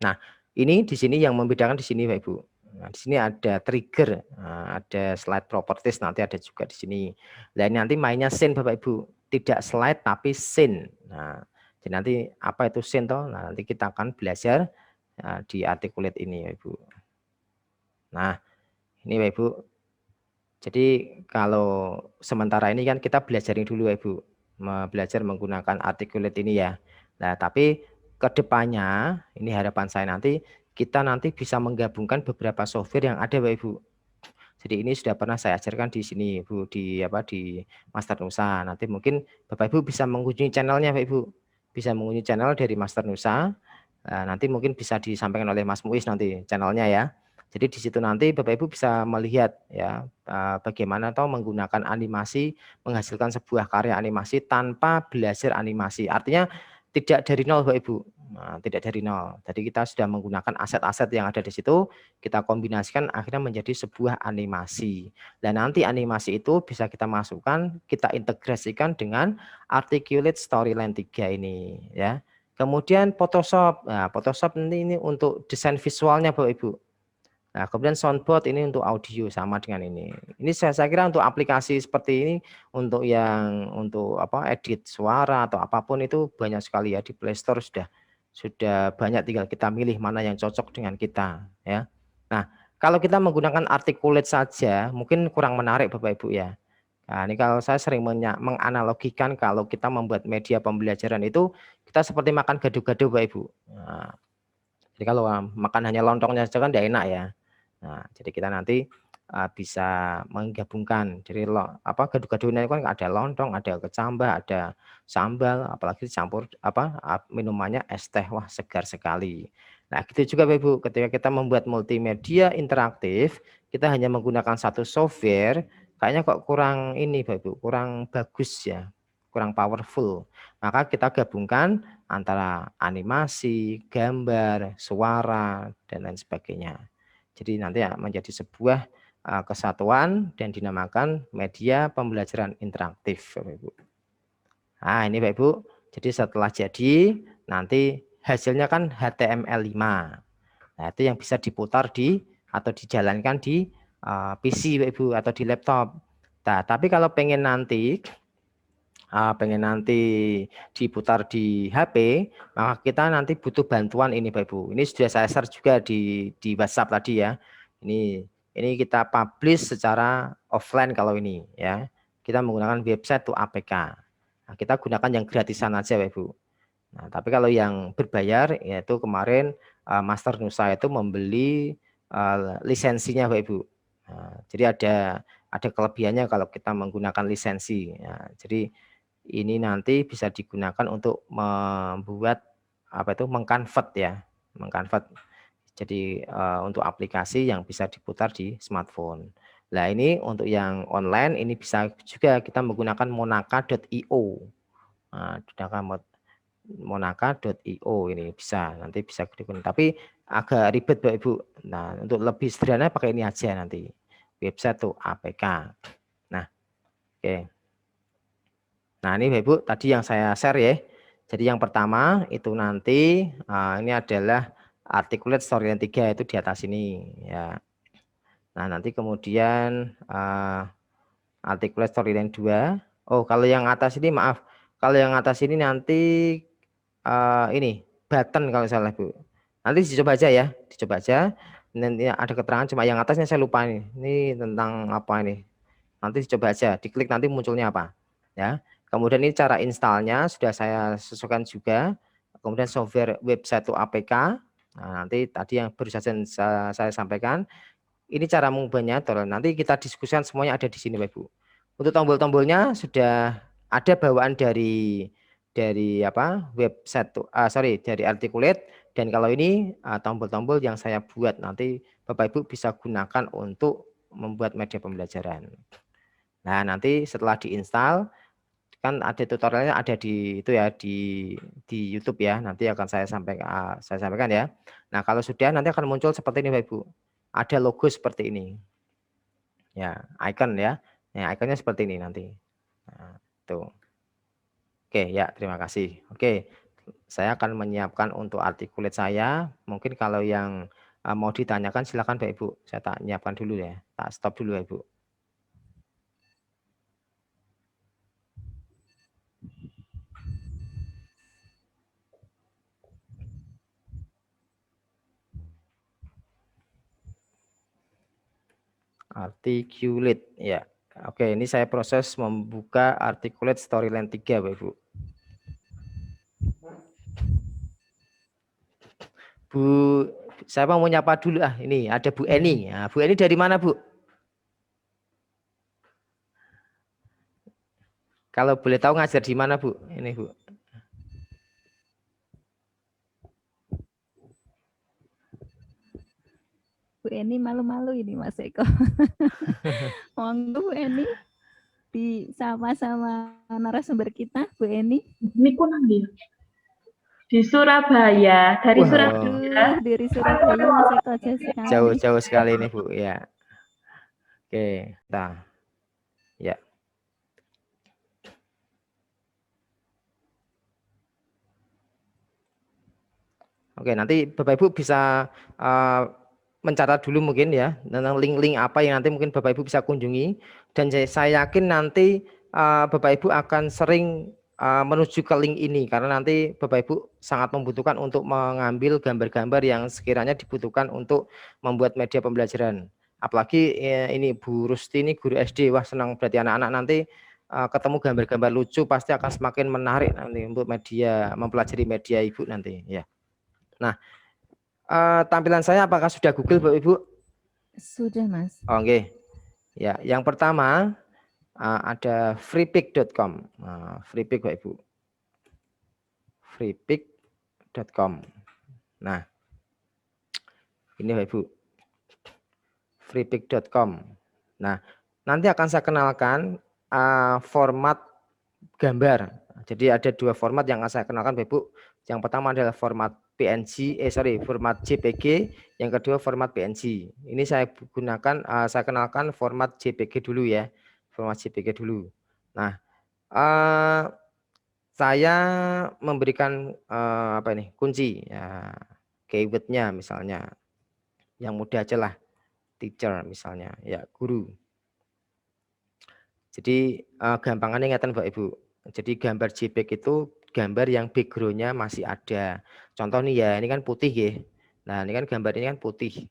Nah, ini di sini yang membedakan di sini Bapak Ibu. Nah, di sini ada trigger, ada slide properties, nanti ada juga di sini. Nah, ini nanti mainnya scene Bapak Ibu, tidak slide tapi scene. Nah, jadi nanti apa itu scene toh? Nah, nanti kita akan belajar di articulate ini Bapak Ibu. Nah, ini Bapak Ibu. Jadi kalau sementara ini kan kita belajarin dulu Bapak Ibu, belajar menggunakan articulate ini ya. Nah, tapi kedepannya ini harapan saya nanti kita nanti bisa menggabungkan beberapa software yang ada Bapak Ibu. Jadi ini sudah pernah saya ajarkan di sini Bu di Master Nusa. Nanti mungkin Bapak Ibu bisa mengunjungi channelnya Bapak Ibu. Bisa mengunjungi channel dari Master Nusa. Nanti mungkin bisa disampaikan oleh Mas Muiz nanti channelnya ya. Jadi di situ nanti Bapak Ibu bisa melihat ya bagaimana toh menggunakan animasi menghasilkan sebuah karya animasi tanpa belajar animasi. Artinya tidak dari nol Bapak Ibu. Nah, tidak dari nol. Jadi kita sudah menggunakan aset-aset yang ada di situ, kita kombinasikan akhirnya menjadi sebuah animasi. Dan nanti animasi itu bisa kita masukkan, kita integrasikan dengan articulate storyline 3 ini ya. Kemudian Photoshop. Nah, Photoshop ini untuk desain visualnya Bapak Ibu. Nah, kemudian soundboard ini untuk audio sama dengan ini. Ini saya kira untuk aplikasi seperti ini untuk untuk edit suara atau apapun itu banyak sekali ya di Play Store sudah banyak, tinggal kita milih mana yang cocok dengan kita ya. Nah, kalau kita menggunakan articulate saja mungkin kurang menarik Bapak Ibu ya. Nah, ini kalau saya sering menganalogikan kalau kita membuat media pembelajaran itu kita seperti makan gado-gado Bapak Ibu. Nah, jadi kalau makan hanya lontongnya saja kan tidak enak ya. Nah, jadi kita nanti bisa menggabungkan. Jadi gado-gadonya kan ada lontong, ada kecambah, ada sambal, apalagi dicampur minumannya es teh. Wah, segar sekali. Nah, gitu juga Bapak Ibu, ketika kita membuat multimedia interaktif, kita hanya menggunakan satu software, kayaknya kok kurang ini Bapak Ibu, kurang bagus ya, kurang powerful. Maka kita gabungkan antara animasi, gambar, suara, dan lain sebagainya. Jadi nanti menjadi sebuah kesatuan dan dinamakan media pembelajaran interaktif, Bapak Ibu. Nah, ini Bapak Ibu. Jadi setelah jadi nanti hasilnya kan HTML5. Nah, itu yang bisa diputar atau dijalankan di PC Bapak Ibu atau di laptop. Nah, tapi kalau pengen nanti diputar di HP, maka kita nanti butuh bantuan ini Bapak Ibu. Ini sudah saya share juga di WhatsApp tadi ya. Ini kita publish secara offline kalau ini ya. Kita menggunakan website to APK. Nah, kita gunakan yang gratisan aja Bapak Ibu. Nah, tapi kalau yang berbayar yaitu kemarin Master Nusa itu membeli lisensinya Bapak Ibu. Nah, jadi ada kelebihannya kalau kita menggunakan lisensi. Ya, jadi ini nanti bisa digunakan untuk membuat mengconvert ya, mengconvert. Jadi untuk aplikasi yang bisa diputar di smartphone. Nah, ini untuk yang online ini bisa juga kita menggunakan monaka.io. Nah, monaka.io ini nanti bisa digunakan. Tapi agak ribet Bapak Ibu. Nah, untuk lebih sederhana pakai ini aja nanti. Website to APK. Nah, oke. Nah, ini Bapak Ibu tadi yang saya share ya. Jadi yang pertama itu nanti ini adalah articulate storyline 3 itu di atas ini ya. Nah, nanti kemudian articulate storyline 2. Oh, kalau yang atas ini maaf. Kalau yang atas ini nanti ini button kalau salah Bu. Nanti dicoba aja ya, dicoba aja. Nanti ada keterangan cuma yang atasnya saya lupa nih. Ini tentang apa ini? Nanti dicoba aja, diklik nanti munculnya apa ya. Kemudian ini cara installnya sudah saya sesuaikan juga. Kemudian software website to APK. Nah, nanti tadi yang baru saja saya sampaikan. Ini cara mengubahnya. Nanti kita diskusikan semuanya ada di sini Bapak Ibu. Untuk tombol-tombolnya sudah ada bawaan dari website dari Articulate. Dan kalau ini tombol-tombol yang saya buat nanti Bapak Ibu bisa gunakan untuk membuat media pembelajaran. Nah, nanti setelah diinstal kan ada tutorialnya ada di itu ya di YouTube ya. Nanti akan saya sampaikan ya. Nah, kalau sudah nanti akan muncul seperti ini Bapak Ibu. Ada logo seperti ini. Ya, icon ya. Nah, ikonnya seperti ini nanti. Nah, tuh. Oke, ya, terima kasih. Oke. Saya akan menyiapkan untuk articulate saya. Mungkin kalau yang mau ditanyakan silakan Bapak Ibu. Saya tak nyiapkan dulu ya. Tak stop dulu Bapak Ibu. Articulate ya. Oke, ini saya proses membuka articulate storyline 3 Bapak Ibu. Bu, saya mau nyapa dulu ini ada Bu Eni. Nah, Bu Eni dari mana Bu? Kalau boleh tahu ngajar di mana Bu? Ini Bu. Bu Eni malu-malu ini Mas Eko. Monggo Bu Eni sama narasumber kita Bu Eni. Ini kunang di Surabaya, dari Surabaya. Dari Surabaya Mas Eko jauh sekali. Jauh sekali ini Bu ya. Oke, nah. Ya. Oke, nanti Bapak Ibu bisa mencatat dulu mungkin ya tentang link-link apa yang nanti mungkin Bapak Ibu bisa kunjungi, dan saya yakin nanti Bapak Ibu akan sering menuju ke link ini karena nanti Bapak Ibu sangat membutuhkan untuk mengambil gambar-gambar yang sekiranya dibutuhkan untuk membuat media pembelajaran. Apalagi ini Bu Rusti ini guru SD, wah senang berarti anak-anak nanti ketemu gambar-gambar lucu pasti akan semakin menarik nanti untuk media mempelajari media Ibu nanti ya. Nah, tampilan saya apakah sudah Google Bapak Ibu? Sudah, Mas. Oke. Ya, yang pertama ada freepik.com. Freepik Bapak Ibu. freepik.com. Nah, ini Bapak Ibu. freepik.com. Nah, nanti akan saya kenalkan format gambar. Jadi ada dua format yang akan saya kenalkan Bapak Ibu. Yang pertama adalah format format JPG, yang kedua format PNG. Ini saya gunakan, saya kenalkan format JPG dulu ya, format JPG dulu. Nah, saya memberikan apa ini kunci, ya, keywordnya misalnya, yang mudah aja lah, teacher misalnya, ya guru. Jadi gampangannya ingatan Bapak Ibu. Jadi gambar JPEG itu gambar yang backgroundnya masih ada. Contoh nih ya, ini kan putih ya. Nah ini kan gambar ini kan putih.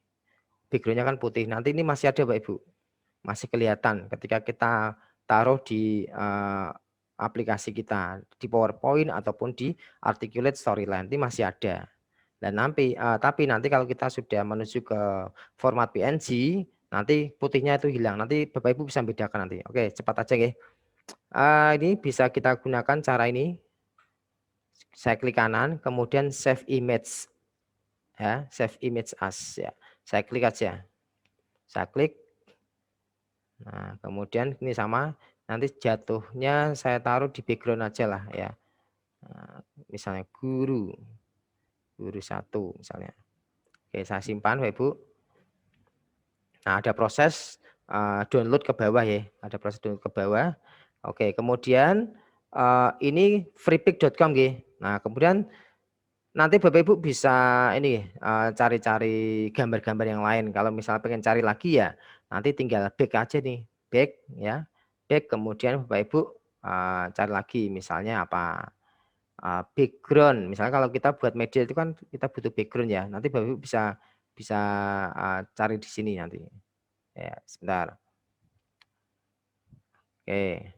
Backgroundnya kan putih. Nanti ini masih ada Bapak Ibu. Masih kelihatan ketika kita taruh di aplikasi kita. Di PowerPoint ataupun di Articulate Storyline. Ini masih ada. Dan tapi nanti kalau kita sudah menuju ke format PNG, nanti putihnya itu hilang. Nanti Bapak Ibu bisa bedakan nanti. Oke, cepat aja ya. Ini bisa kita gunakan cara ini. Saya klik kanan, kemudian save image. Ya, save image as ya. Saya klik aja. Saya klik. Nah, kemudian ini sama. Nanti jatuhnya saya taruh di background aja lah ya. Nah, misalnya guru 1 misalnya. Oke, saya simpan Bapak Ibu. Nah, ada proses download ke bawah ya. Ada proses download ke bawah. Oke, kemudian ini freepik.com ya. Nah, kemudian nanti Bapak Ibu bisa ini cari-cari gambar-gambar yang lain. Kalau misalnya pengen cari lagi ya, nanti tinggal back aja nih. Back ya. Back kemudian Bapak Ibu cari lagi misalnya apa? Background. Misalnya kalau kita buat media itu kan kita butuh background ya. Nanti Bapak Ibu bisa cari di sini nanti. Ya, sebentar. Oke.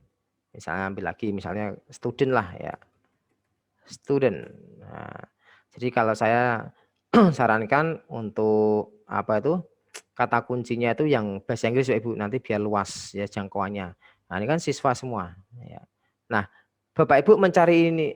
Misalnya ambil lagi misalnya student lah ya. Student. Nah, jadi kalau saya sarankan untuk apa itu kata kuncinya itu yang bahasa Inggris Ibu, nanti biar luas ya jangkauannya. Nah, ini kan siswa semua ya. Nah, Bapak Ibu mencari ini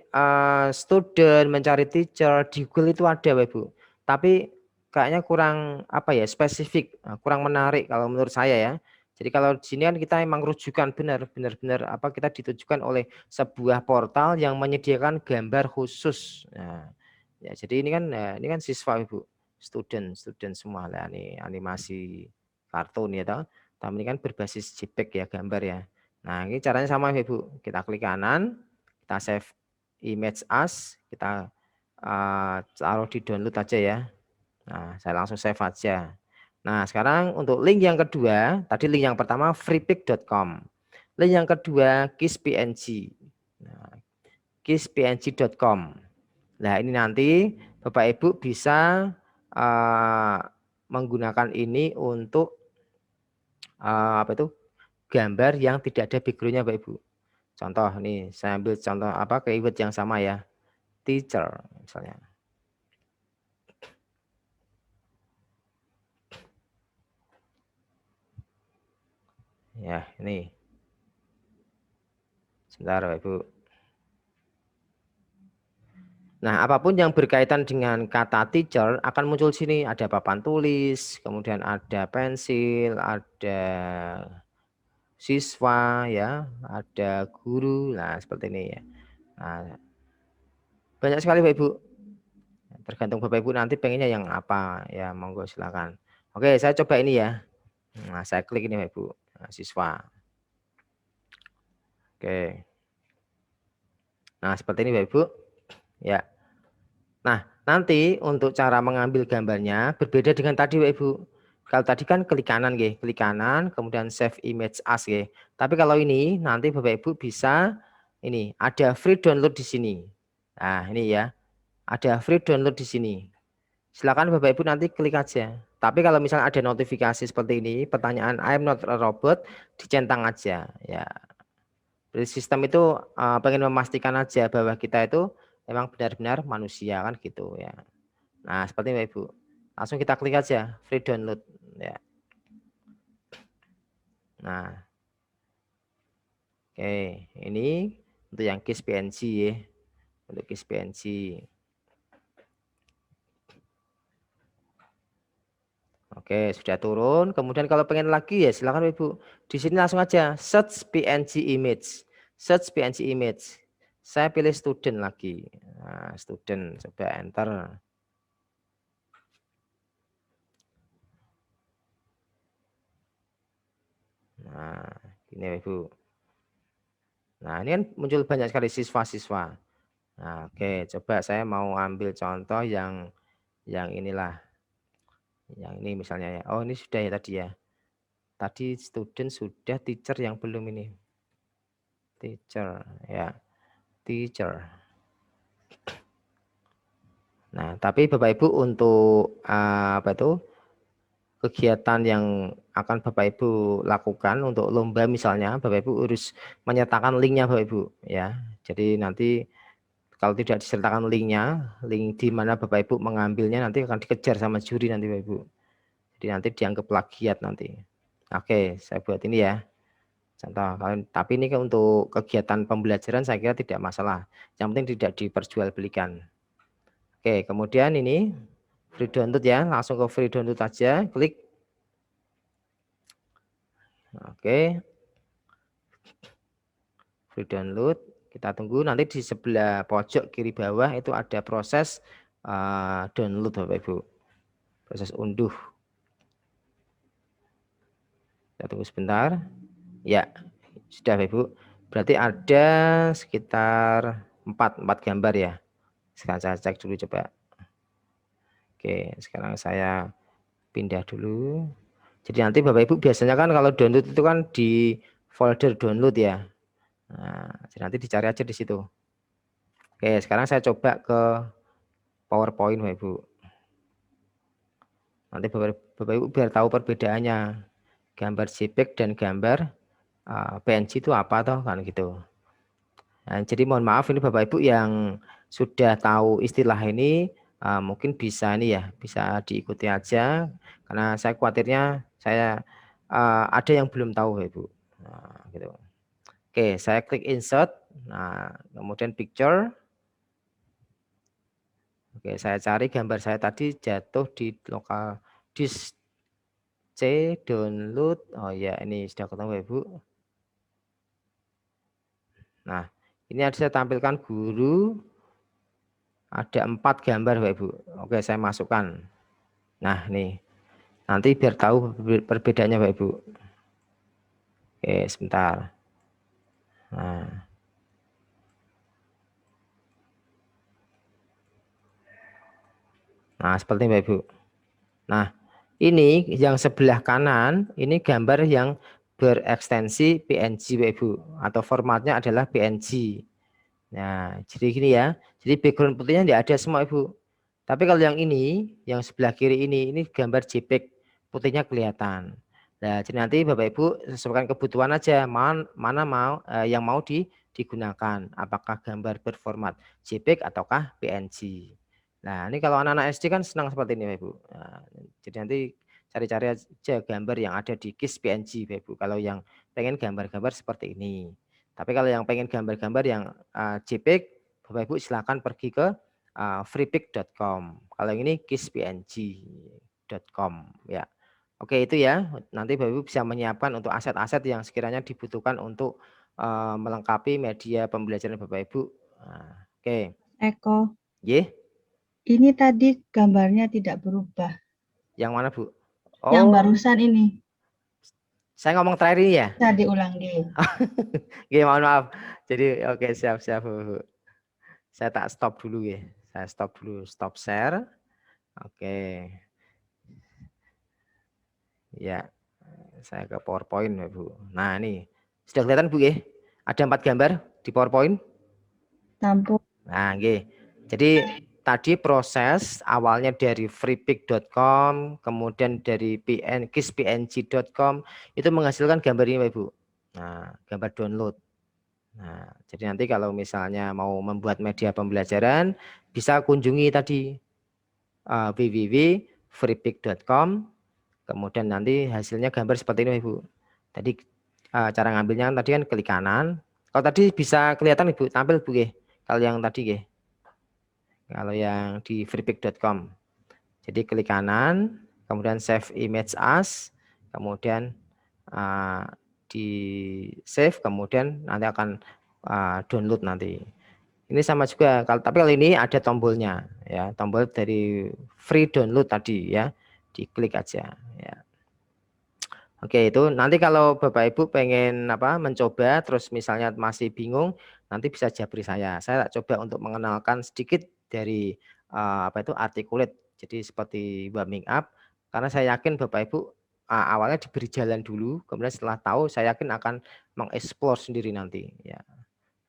student, mencari teacher di Google itu ada Bapak Ibu. Tapi kayaknya kurang apa ya, spesifik, kurang menarik kalau menurut saya ya. Jadi kalau di sini kan kita emang rujukan benar-benar apa kita ditujukan oleh sebuah portal yang menyediakan gambar khusus. Nah, ya jadi ini kan siswa Ibu, student semua lah, ini animasi kartun ya toh. Tapi ini kan berbasis JPEG ya gambar ya. Nah, ini caranya sama Ibu. Kita klik kanan, kita save image as, kita taruh di download aja ya. Nah, saya langsung save aja. Nah, sekarang untuk link yang kedua, tadi link yang pertama freepik.com. Link yang kedua KISS.png. Nah, KISS.png.com. Nah, ini nanti Bapak Ibu bisa menggunakan ini untuk apa itu? Gambar yang tidak ada backgroundnya Bapak Ibu. Contoh nih, saya ambil contoh apa keyword yang sama ya. Teacher misalnya. Ya, ini. Sebentar, Bapak Ibu. Nah, apapun yang berkaitan dengan kata teacher akan muncul sini. Ada papan tulis, kemudian ada pensil, ada siswa, ya, ada guru. Nah, seperti ini ya. Nah, banyak sekali Bapak Ibu. Tergantung Bapak Ibu nanti pengennya yang apa. Ya, monggo silakan. Oke, saya coba ini ya. Nah, saya klik ini Bapak Ibu. Nah, siswa. Oke. Nah, seperti ini Bapak Ibu. Ya. Nah, nanti untuk cara mengambil gambarnya berbeda dengan tadi Bapak Ibu. Kalau tadi kan klik kanan nggih, klik kanan kemudian save image as nggih. Tapi kalau ini nanti Bapak Ibu bisa ini ada free download di sini. Nah, ini ya. Ada free download di sini. Silakan Bapak Ibu nanti klik aja. Tapi kalau misalnya ada notifikasi seperti ini, pertanyaan I'm not a robot, dicentang aja ya. Jadi sistem itu pengen memastikan aja bahwa kita itu memang benar-benar manusia kan gitu ya. Nah, seperti Bapak Ibu. Langsung kita klik aja free download ya. Nah. Oke, ini untuk yang KISS PNG ya. Untuk KISS PNG. Oke, sudah turun. Kemudian kalau pengen lagi ya silakan Ibu. Di sini langsung aja search PNG image. Search PNG image. Saya pilih student lagi. Nah, student coba enter. Nah, ini Ibu. Nah, ini kan muncul banyak sekali siswa-siswa. Nah, oke, coba saya mau ambil contoh yang inilah. Yang ini misalnya ya. Oh, ini sudah ya tadi ya. Tadi student sudah, teacher yang belum ini. Teacher ya. Teacher. Nah, tapi Bapak Ibu untuk apa itu? Kegiatan yang akan Bapak Ibu lakukan untuk lomba misalnya, Bapak Ibu harus menyertakan linknya Bapak Ibu ya. Jadi nanti kalau tidak disertakan linknya, link di mana Bapak Ibu mengambilnya nanti akan dikejar sama juri nanti Bapak Ibu. Jadi nanti dianggap plagiat nanti. Oke, saya buat ini ya. Contoh, tapi ini untuk kegiatan pembelajaran saya kira tidak masalah. Yang penting tidak diperjualbelikan. Oke, kemudian ini free download ya, langsung ke free download aja, klik. Oke. Free download, kita tunggu nanti di sebelah pojok kiri bawah itu ada proses download Bapak Ibu. Proses unduh. Kita tunggu sebentar. Ya, sudah Bapak Ibu. Berarti ada sekitar 4 gambar ya. Sekarang saya cek dulu coba. Oke, sekarang saya pindah dulu. Jadi nanti Bapak Ibu biasanya kan kalau download itu kan di folder download ya. Nah, jadi nanti dicari aja di situ. Oke, sekarang saya coba ke PowerPoint Bapak Ibu. Nanti Bapak Ibu biar tahu perbedaannya. Gambar JPEG dan gambar PNG itu apa toh kan gitu. Nah, jadi mohon maaf ini Bapak Ibu yang sudah tahu istilah ini mungkin bisa nih ya, bisa diikuti aja karena saya khawatirnya saya ada yang belum tahu Bapak Ibu. Nah, gitu. Oke, saya klik insert. Nah, kemudian picture. Oke, saya cari gambar saya tadi jatuh di lokal disk C download. Oh ya, ini sudah ketemu Ibu. Nah, ini ada saya tampilkan guru. Ada 4 gambar Bapak Ibu. Oke, saya masukkan. Nah, nih. Nanti biar tahu perbedaannya Bapak Ibu. Oke, sebentar. Nah, seperti Bapak Ibu. Nah, ini yang sebelah kanan, ini gambar yang berekstensi PNG Bapak Ibu. Atau formatnya adalah PNG. Nah, jadi gini ya. Jadi background putihnya tidak ada semua Ibu. Tapi kalau yang ini, yang sebelah kiri ini gambar JPEG, putihnya kelihatan. Nah, jadi nanti Bapak Ibu sesuaikan kebutuhan aja, mana mau yang mau digunakan. Apakah gambar berformat JPEG ataukah PNG. Nah, ini kalau anak-anak SD kan senang seperti ini Bapak Ibu. Nah, jadi nanti cari-cari aja gambar yang ada di KISS PNG Bapak Ibu. Kalau yang pengen gambar-gambar seperti ini. Tapi kalau yang pengen gambar-gambar yang JPEG, Bapak Ibu silakan pergi ke freepik.com. Kalau ini kisspng.com ya. Oke, itu ya. Nanti Bapak Ibu bisa menyiapkan untuk aset-aset yang sekiranya dibutuhkan untuk melengkapi media pembelajaran Bapak Ibu. Nah, oke. Eko. Yeah. Ini tadi gambarnya tidak berubah. Yang mana, Bu? Oh, yang barusan ini. Saya ngomong terakhir ini ya? Bisa diulang deh. Oke, mohon maaf. Jadi oke, siap Bu. Saya tak stop dulu ya. Saya stop dulu, stop share. Oke. Ya, saya ke PowerPoint, Bu. Nah, ini sudah kelihatan, Bu ya? Ada 4 gambar di PowerPoint. Tampung. Nah, oke. Jadi tadi proses awalnya dari freepik.com, kemudian dari kispng.com itu menghasilkan gambar ini, Ibu. Nah, gambar download. Nah, jadi nanti kalau misalnya mau membuat media pembelajaran bisa kunjungi tadi www.freepik.com. Kemudian nanti hasilnya gambar seperti ini, Ibu. Tadi cara ngambilnya tadi kan klik kanan. Kalau tadi bisa kelihatan, Ibu, tampil, Bu ya. Kalau yang tadi ya. Kalau yang di freepik.com. Jadi klik kanan, kemudian save image as, kemudian di save, kemudian nanti akan download nanti. Ini sama juga, tapi kali ini ada tombolnya, ya, tombol dari free download tadi ya, diklik aja. Ya. Oke, itu nanti kalau Bapak Ibu pengen mencoba, terus misalnya masih bingung, nanti bisa japri saya. Saya coba untuk mengenalkan sedikit dari articulate. Jadi seperti warming up, karena saya yakin Bapak Ibu awalnya diberi jalan dulu, kemudian setelah tahu, saya yakin akan mengeksplor sendiri nanti. Ya.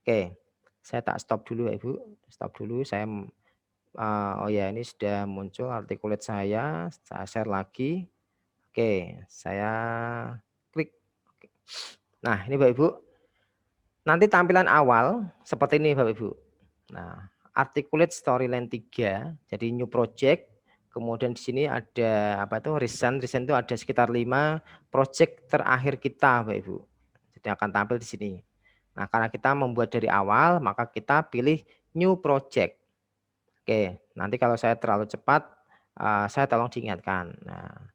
Oke, saya tak stop dulu, Ibu. Stop dulu. Saya oh ya, ini sudah muncul articulate saya share lagi. Oke, saya klik. Nah, ini Bapak Ibu. Nanti tampilan awal seperti ini Bapak Ibu. Nah, articulate storyline 3, jadi new project. Kemudian di sini ada recent itu ada sekitar 5 project terakhir kita Bapak Ibu. Jadi akan tampil di sini. Nah, karena kita membuat dari awal, maka kita pilih new project. Oke, nanti kalau saya terlalu cepat, saya tolong diingatkan. Nah,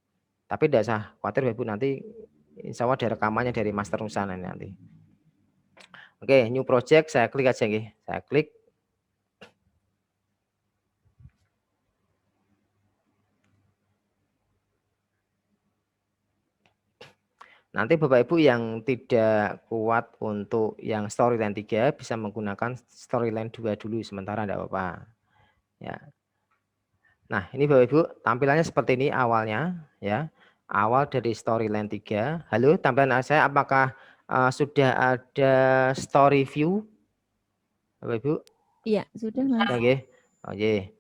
tapi tidak usah khawatir Bapak Ibu, nanti insya Allah ada rekamannya dari Master Nusana nanti. Oke, new project, saya klik aja. Saya klik. Nanti Bapak Ibu yang tidak kuat untuk yang storyline 3 bisa menggunakan storyline 2 dulu sementara, tidak apa-apa. Ya. Nah, ini Bapak Ibu tampilannya seperti ini awalnya ya. Awal dari storyline 3. Halo, tampilan saya apakah sudah ada story view? Bapak Ibu? Iya, sudah Mas. Oke. Oke.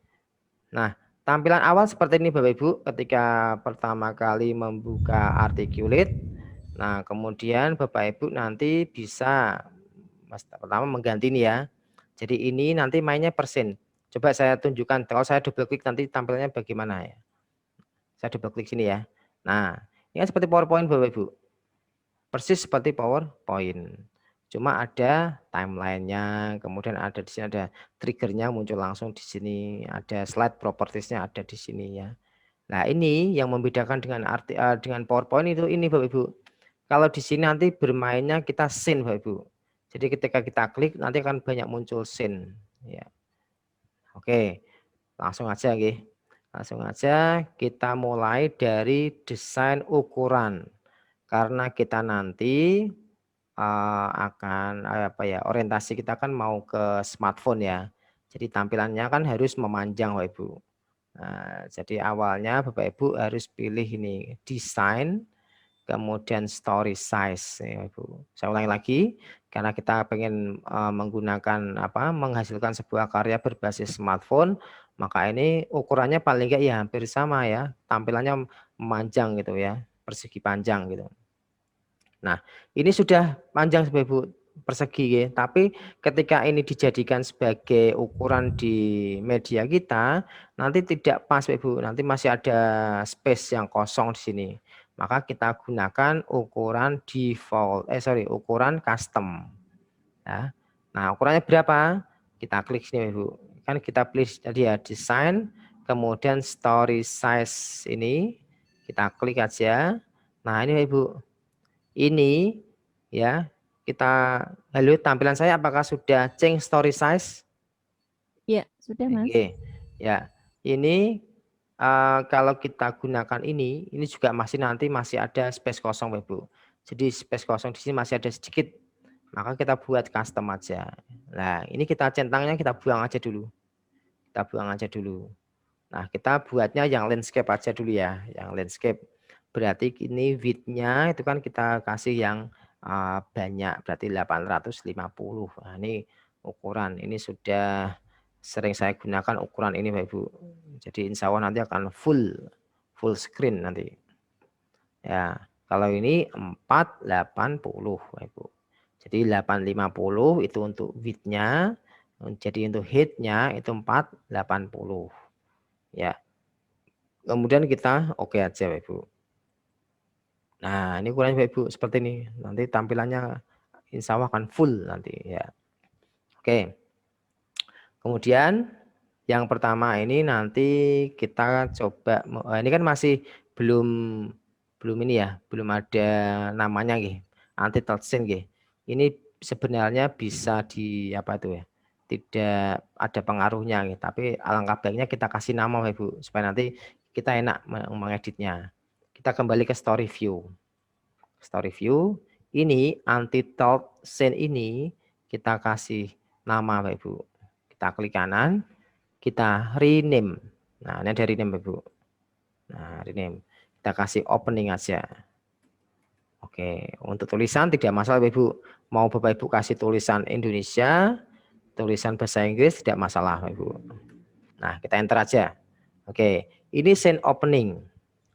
Nah, tampilan awal seperti ini Bapak Ibu ketika pertama kali membuka articulate. Nah, kemudian Bapak Ibu nanti bisa pertama mengganti ini ya. Jadi ini nanti mainnya persen. Coba saya tunjukkan. Kalau saya double klik nanti tampilnya bagaimana ya. Saya double klik sini ya. Nah, ini seperti PowerPoint Bapak Ibu. Persis seperti PowerPoint. Cuma ada timelinenya, kemudian ada di sini ada triggernya muncul langsung di sini, ada slide propertiesnya ada di sini ya. Nah, ini yang membedakan dengan PowerPoint itu ini Bapak Ibu. Kalau di sini nanti bermainnya kita scene Bapak Ibu. Jadi ketika kita klik nanti akan banyak muncul scene ya. Oke. Langsung aja Langsung aja kita mulai dari desain ukuran. Karena kita nanti akan orientasi kita kan mau ke smartphone ya. Jadi tampilannya kan harus memanjang Bapak Ibu. Nah, jadi awalnya Bapak Ibu harus pilih ini desain, kemudian story size ya Ibu. Saya ulangi lagi karena kita pengen menghasilkan sebuah karya berbasis smartphone, maka ini ukurannya paling enggak ya hampir sama ya, tampilannya memanjang gitu ya, persegi panjang gitu. Nah, ini sudah panjang Bapak Ibu persegi ya, tapi ketika ini dijadikan sebagai ukuran di media kita, nanti tidak pas Bapak Ibu, nanti masih ada space yang kosong di sini. Maka kita gunakan ukuran ukuran custom. Ya. Nah, ukurannya berapa? Kita klik sini Ibu. Kan kita pilih tadi ya desain, kemudian story size ini kita klik aja. Nah, ini Ibu. Ini ya, halo, tampilan saya apakah sudah change story size? Iya, sudah Mas. Oke. Ya. Ini kalau kita gunakan ini juga masih ada space kosong Ibu. Jadi space kosong di sini masih ada sedikit. Maka kita buat custom aja. Nah, ini kita centangnya kita buang aja dulu. Kita kita buang aja dulu. Nah, kita buatnya yang landscape aja dulu ya, yang landscape. Berarti ini width-nya itu kan kita kasih yang banyak, berarti 850. Nah, ini ukuran, ini sudah sering saya gunakan ukuran ini Bapak Ibu. Jadi insya Allah nanti akan full screen nanti. Ya, kalau ini 480 Bapak Ibu. Jadi 850 itu untuk width-nya, jadi untuk height-nya itu 480. Ya. Kemudian kita oke aja Bapak Ibu. Nah, ini ukurannya Bapak Ibu seperti ini. Nanti tampilannya insya Allah akan full nanti ya. Oke. Kemudian yang pertama ini nanti kita coba, ini kan masih belum ini ya, belum ada namanya nggih. Anti touching nggih. Ini sebenarnya bisa di apa itu ya? Tidak ada pengaruhnya gitu. Tapi alangkah baiknya kita kasih nama Bapak Ibu supaya nanti kita enak mengeditnya. Kita kembali ke story view. Story view ini anti touching ini kita kasih nama Bapak Ibu. Kita klik kanan, kita rename. Nah, ini ada rename Bapak Ibu. Nah, rename. Kita kasih opening aja. Oke, untuk tulisan tidak masalah Bapak Ibu. Mau Bapak Ibu kasih tulisan Indonesia, tulisan bahasa Inggris tidak masalah Bapak Ibu. Nah, kita enter aja. Oke, ini scene opening.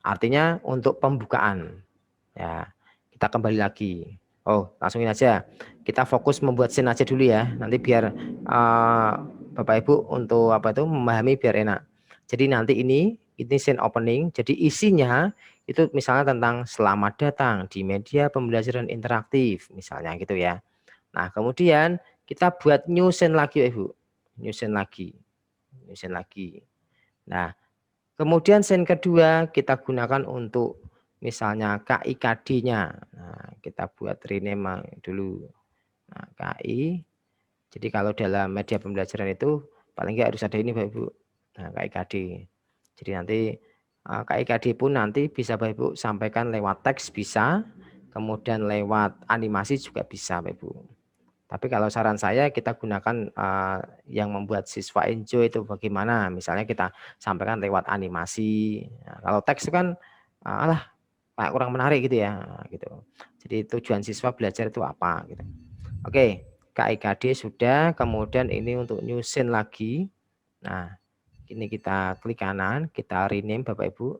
Artinya untuk pembukaan. Ya, kita kembali lagi. Oh, langsungin aja. Kita fokus membuat scene aja dulu ya. Nanti biar Bapak Ibu untuk apa itu memahami biar enak. Jadi nanti ini scene opening. Jadi isinya itu misalnya tentang selamat datang di media pembelajaran interaktif misalnya gitu ya. Nah, kemudian kita buat new scene lagi Ibu. New scene lagi. New scene lagi. Nah, kemudian scene kedua kita gunakan untuk misalnya KIKD-nya. Nah, kita buat rename dulu. Nah, KI. Jadi kalau dalam media pembelajaran itu paling nggak harus ada ini Bapak Ibu. Nah, KIKD. Jadi nanti KIKD pun nanti bisa Bapak Ibu sampaikan lewat teks bisa, kemudian lewat animasi juga bisa Bapak Ibu. Tapi kalau saran saya kita gunakan yang membuat siswa enjoy itu bagaimana? Misalnya kita sampaikan lewat animasi. Nah, kalau teks kan alah kayak kurang menarik gitu ya, gitu. Jadi tujuan siswa belajar itu apa gitu. Oke, KIKD sudah, kemudian ini untuk new scene lagi. Nah, ini kita klik kanan, kita rename Bapak Ibu.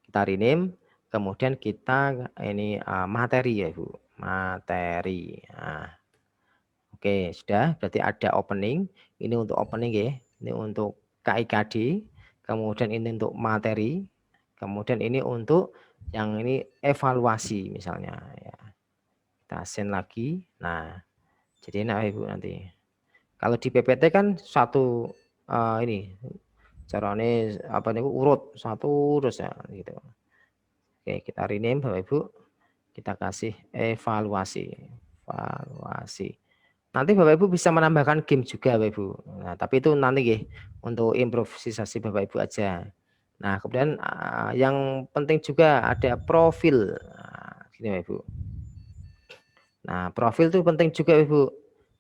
Kita rename, kemudian kita ini materi ya Ibu. Materi. Nah, oke, sudah berarti ada opening. Ini untuk opening ya. Ini untuk KIKD. Kemudian ini untuk materi. Kemudian ini untuk yang ini evaluasi misalnya ya. Kita send lagi. Nah, jadi enak Ibu nanti. Kalau di PPT kan satu ini caranya apa nih urut satu terus ya gitu. Oke, kita rename Bapak Ibu. Kita kasih evaluasi. Nanti Bapak Ibu bisa menambahkan game juga Bapak Ibu. Nah, tapi itu nanti ya untuk improvisasi Bapak Ibu aja. Nah, kemudian yang penting juga ada profil. Nah, gini Bapak Ibu. Nah, profil itu penting juga Ibu.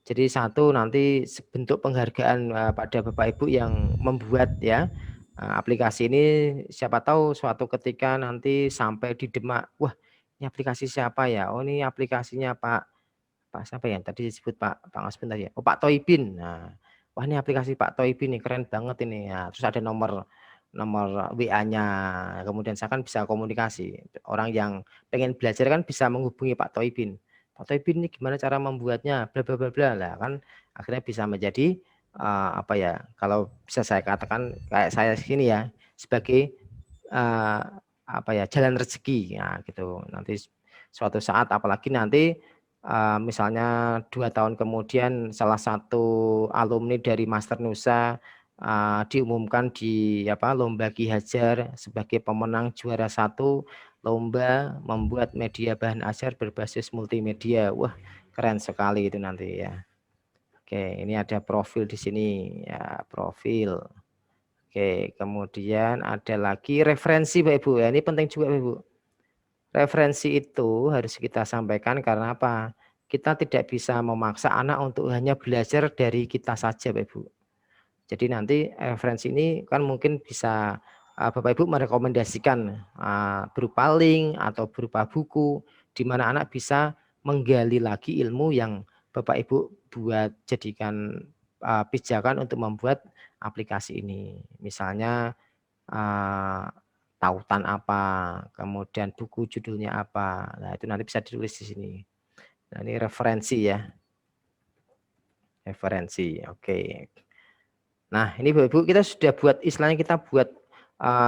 Jadi satu nanti bentuk penghargaan pada Bapak Ibu yang membuat ya aplikasi ini, siapa tahu suatu ketika nanti sampai di Demak, wah ini aplikasi siapa ya? Oh ini aplikasinya Pak siapa ya? Tadi disebut Pak Ngasbun tadi ya. Oh Pak Toibin. Nah, wah ini aplikasi Pak Toibin nih keren banget ini ya. Terus ada nomor WA-nya. Kemudian saya kan bisa komunikasi. Orang yang pengen belajar kan bisa menghubungi Pak Toibin. Pak Toibin ini gimana cara membuatnya? Bla bla bla bla lah kan akhirnya bisa menjadi apa ya? Kalau bisa saya katakan kayak saya sini ya sebagai apa ya jalan rezeki ya gitu. Nanti suatu saat apalagi nanti misalnya 2 tahun kemudian salah satu alumni dari Master Nusa diumumkan di lomba Ki Hajar sebagai pemenang juara 1 lomba membuat media bahan ajar berbasis multimedia. Wah, keren sekali itu nanti ya. Oke, ini ada profil di sini ya, profil. Oke, kemudian ada lagi referensi Bapak Ibu ya. Ini penting juga Bapak Ibu. Referensi itu harus kita sampaikan karena apa? Kita tidak bisa memaksa anak untuk hanya belajar dari kita saja Bapak Ibu. Jadi nanti referensi ini kan mungkin bisa Bapak Ibu merekomendasikan berupa link atau berupa buku di mana anak bisa menggali lagi ilmu yang Bapak Ibu buat jadikan pijakan untuk membuat aplikasi ini. Misalnya tautan apa, kemudian buku judulnya apa. Nah, itu nanti bisa ditulis di sini. Nah, ini referensi ya. Referensi. Oke. Nah, ini Bapak Ibu kita sudah buat istilahnya kita buat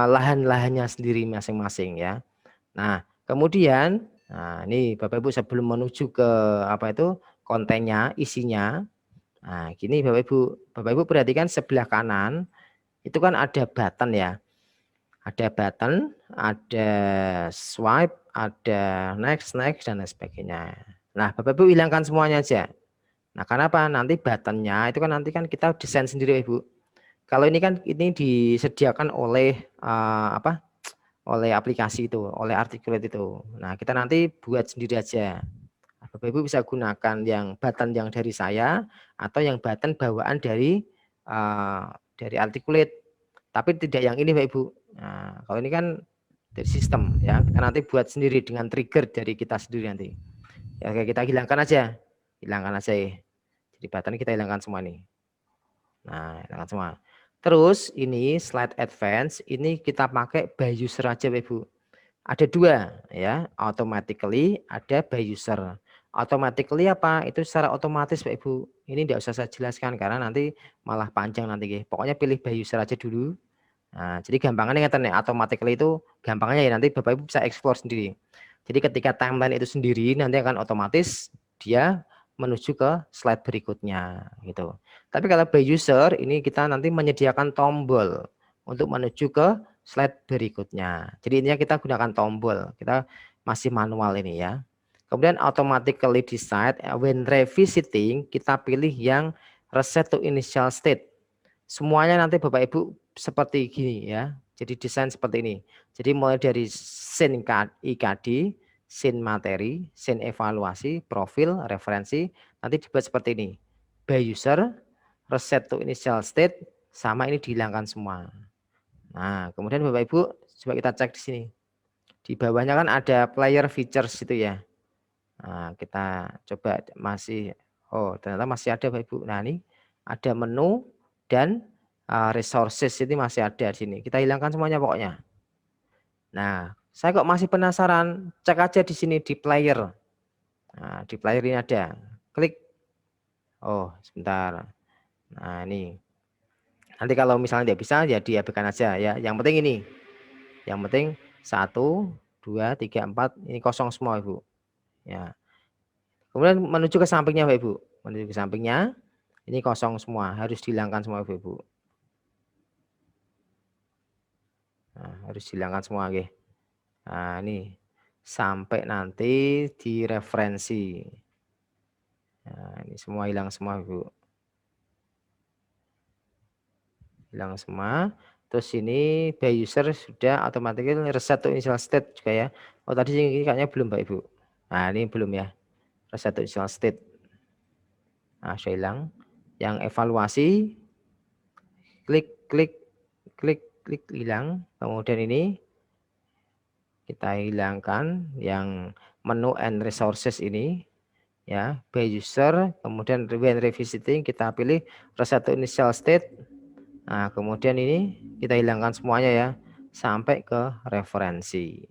lahan-lahannya sendiri masing-masing ya. Nah, kemudian ini Bapak Ibu sebelum menuju ke apa itu kontennya, isinya. Nah, gini Bapak Ibu perhatikan sebelah kanan itu kan ada button ya. Ada button, ada swipe, ada next, dan lain sebagainya. Nah, Bapak Ibu hilangkan semuanya aja. Nah, kenapa? Nanti buttonnya itu kan nanti kan kita desain sendiri Ibu. Kalau ini kan ini disediakan oleh oleh aplikasi itu, oleh Articulate itu. Nah, kita nanti buat sendiri aja. Bapak Ibu bisa gunakan yang button yang dari saya atau yang button bawaan dari Articulate. Tapi tidak yang ini Bapak Ibu. Nah, kalau ini kan dari sistem ya, kita nanti buat sendiri dengan trigger dari kita sendiri nanti. Ya, kita hilangkan aja. Hilangkan aja ya. Jadi button kita hilangkan semua nih. Nah, hilangkan semua. Terus ini slide advance ini kita pakai by user aja Bapak Ibu. Ada dua ya, automatically ada by user. Automatically apa? Itu secara otomatis Bapak Ibu. Ini tidak usah saya jelaskan karena nanti malah panjang nanti. Pokoknya pilih by user aja dulu. Nah, jadi gampangnya nih automatically itu gampangnya ya nanti Bapak Ibu bisa explore sendiri. Jadi ketika timeline itu sendiri nanti akan otomatis dia menuju ke slide berikutnya gitu. Tapi kalau by user ini kita nanti menyediakan tombol untuk menuju ke slide berikutnya. Jadi intinya kita gunakan tombol. Kita masih manual ini ya. Kemudian automatically decide when revisiting kita pilih yang reset to initial state. Semuanya nanti Bapak Ibu seperti gini ya. Jadi desain seperti ini. Jadi mulai dari scene IKD, scene materi, scene evaluasi, profil, referensi, nanti dibuat seperti ini. By user, reset to initial state, sama ini dihilangkan semua. Nah, kemudian Bapak Ibu coba kita cek di sini. Di bawahnya kan ada player features itu ya. Nah, kita coba masih, ternyata masih ada Bapak Ibu. Nah, ini ada menu dan resources ini masih ada di sini. Kita hilangkan semuanya pokoknya. Nah, saya kok masih penasaran, cek aja di sini di player. Nah, di player ini ada. Klik. Oh, sebentar. Nah, ini. Nanti kalau misalnya tidak bisa ya diabaikan aja ya. Yang penting ini. Yang penting 1, 2, 3, 4 ini kosong semua Ibu. Ya. Kemudian menuju ke sampingnya Bapak Ibu. Menuju ke sampingnya ini kosong semua, harus dihilangkan semua Bapak Ibu. Nah, harus dihilangkan semua oke. Nah, ini sampai nanti di referensi. Nah, ini semua hilang semua Ibu. Hilang semua. Terus ini by user sudah otomatis reset to initial state juga ya. Oh tadi ini kayaknya belum Pak Ibu. Nah ini belum ya. Reset to initial state. Nah sudah hilang. Yang evaluasi. Klik hilang. Kemudian ini kita hilangkan yang menu and resources ini. Ya, by user. Kemudian when revisiting kita pilih reset to initial state. Nah, kemudian ini kita hilangkan semuanya ya, sampai ke referensi.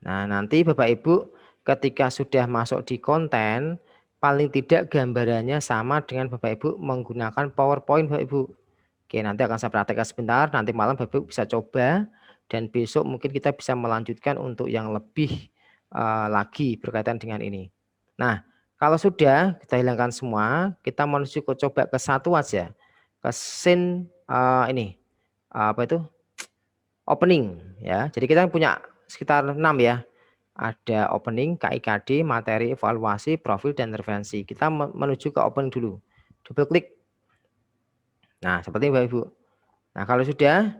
Nah, nanti Bapak Ibu ketika sudah masuk di konten, paling tidak gambarannya sama dengan Bapak Ibu menggunakan PowerPoint Bapak Ibu. Oke, nanti akan saya praktekkan sebentar, nanti malam Bapak Ibu bisa coba, dan besok mungkin kita bisa melanjutkan untuk yang lebih lagi berkaitan dengan ini. Nah, kalau sudah kita hilangkan semua, kita menuju coba ke satu aja, ke scene ini apa itu opening ya. Jadi kita punya sekitar 6 ya. Ada opening, KIKD, materi, evaluasi, profil dan referensi. Kita menuju ke opening dulu. Double klik. Nah seperti ini Bapak Ibu. Nah kalau sudah,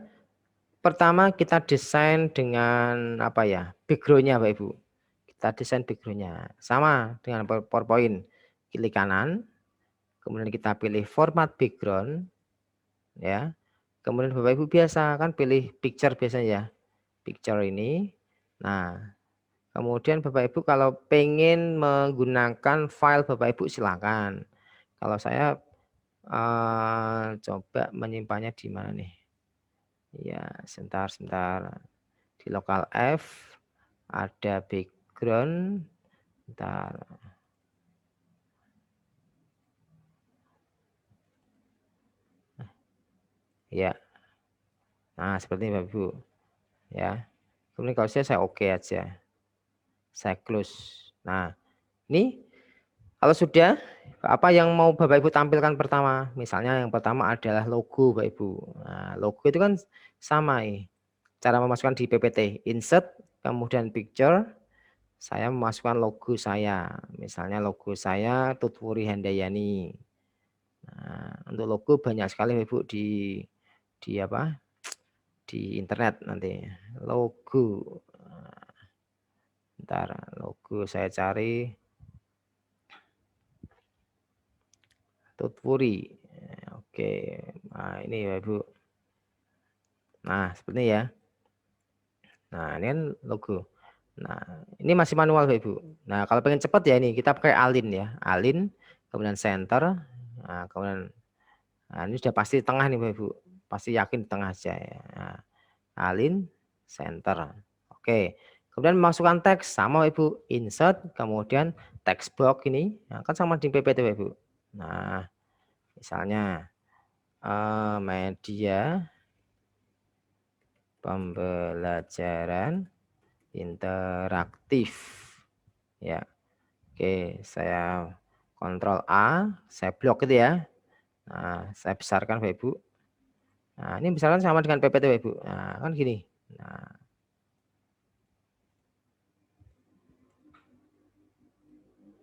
pertama kita desain dengan apa ya backgroundnya Bapak Ibu. Kita desain backgroundnya sama dengan PowerPoint. Klik kanan, kemudian kita pilih format background, ya. Kemudian Bapak Ibu biasa kan pilih picture biasanya ya, picture ini. Nah, kemudian Bapak Ibu kalau pengen menggunakan file Bapak Ibu silakan. Kalau saya coba menyimpannya di mana nih? Ya, sebentar. Di lokal F ada background. Bentar. Ya. Nah, seperti ini Bapak Ibu. Ya. Kemudian kalau saya oke aja. Saya close. Nah, ini kalau sudah, apa yang mau Bapak Ibu tampilkan pertama? Misalnya yang pertama adalah logo Bapak Ibu. Nah, logo itu kan sama nih. Cara memasukkan di PPT, insert, kemudian picture, saya memasukkan logo saya. Misalnya logo saya Tutwuri Handayani. Nah, untuk logo banyak sekali Bapak Ibu di apa? Di internet nanti. Logo. Bentar, logo saya cari Tutwuri. Oke, nah ini Bapak Ibu. Nah, seperti ini ya. Nah, ini kan logo. Nah, ini masih manual Bapak Ibu. Nah, kalau pengen cepat ya ini kita pakai Alin ya. Alin, kemudian center. Nah, kemudian ini sudah pasti di tengah nih Bapak Ibu. Pasti yakin di tengah aja ya. Nah, Alin, center. Oke. Kemudian masukkan teks sama Ibu, insert, kemudian text box ini, nah, kan sama di PPT Ibu. Nah, misalnya media pembelajaran interaktif, ya. Oke, saya Ctrl A, saya blok gitu ya. Nah, saya besarkan Ibu. Nah, ini besarkan sama dengan PPT Ibu. Nah, kan gini.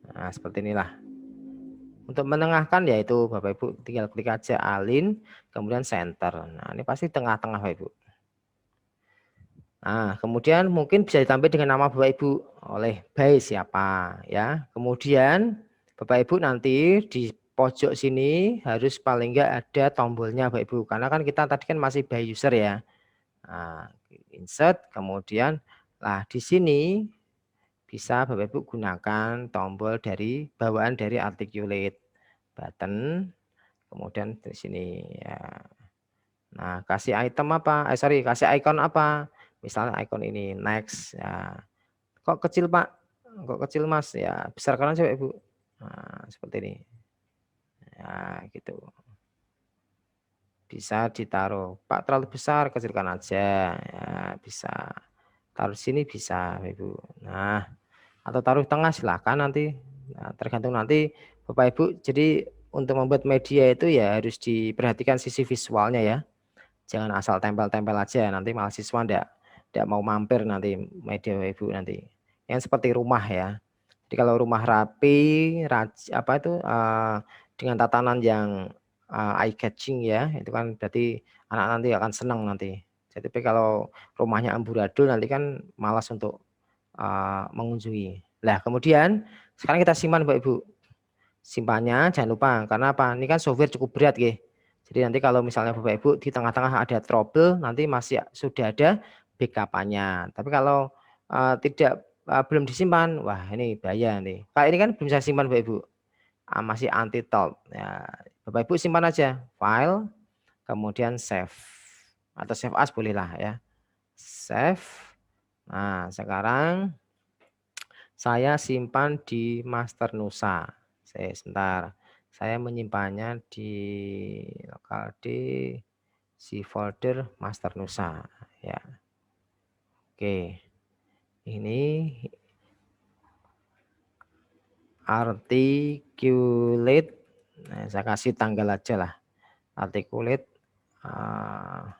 Nah, seperti inilah. Untuk menengahkan yaitu Bapak Ibu tinggal klik aja Alin, kemudian center. Nah, ini pasti tengah-tengah Bapak Ibu. Nah, kemudian mungkin bisa ditambah dengan nama Bapak Ibu oleh by siapa ya. Kemudian Bapak Ibu nanti di pojok sini harus paling enggak ada tombolnya Bapak Ibu. Karena kan kita tadi kan masih by user ya. Nah, insert, kemudian lah di sini bisa Bapak Ibu gunakan tombol dari bawaan dari articulate button, kemudian di sini ya. Nah, kasih item apa? Kasih icon apa? Misalnya icon ini next ya. Kok kecil Pak? Kok kecil Mas? Ya, besarkan aja Bapak Ibu. Nah, seperti ini. Ya, gitu. Bisa ditaruh. Pak terlalu besar, kecilkan aja. Ya, bisa. Taruh sini bisa Bapak Ibu. Nah, atau taruh tengah silakan nanti. Nah, tergantung nanti Bapak Ibu. Jadi untuk membuat media itu ya harus diperhatikan sisi visualnya ya. Jangan asal tempel-tempel aja, nanti malah siswa enggak mau mampir nanti media Bapak Ibu nanti. Yang seperti rumah ya. Jadi kalau rumah rapi, dengan tatanan yang eye catching ya, itu kan berarti anak nanti akan senang nanti. Jadi kalau rumahnya amburadul nanti kan malas untuk mengunjungi. Nah, kemudian sekarang kita simpan Bapak Ibu. Simpannya jangan lupa karena apa? Ini kan software cukup berat ya. Jadi nanti kalau misalnya Bapak Ibu di tengah-tengah ada trouble, nanti masih sudah ada backup-nya. Tapi kalau belum disimpan, wah ini bahaya nih. Kayak ini kan belum saya simpan Bapak Ibu. Masih anti top. Ya, Bapak Ibu simpan aja file, kemudian save atau save as bolehlah ya. Save. Nah, sekarang saya simpan di Master Nusa. Sebentar. Saya menyimpannya di lokal D si folder Master Nusa ya. Oke. Ini articulate. Nah, saya kasih tanggal aja lah. Articulate 1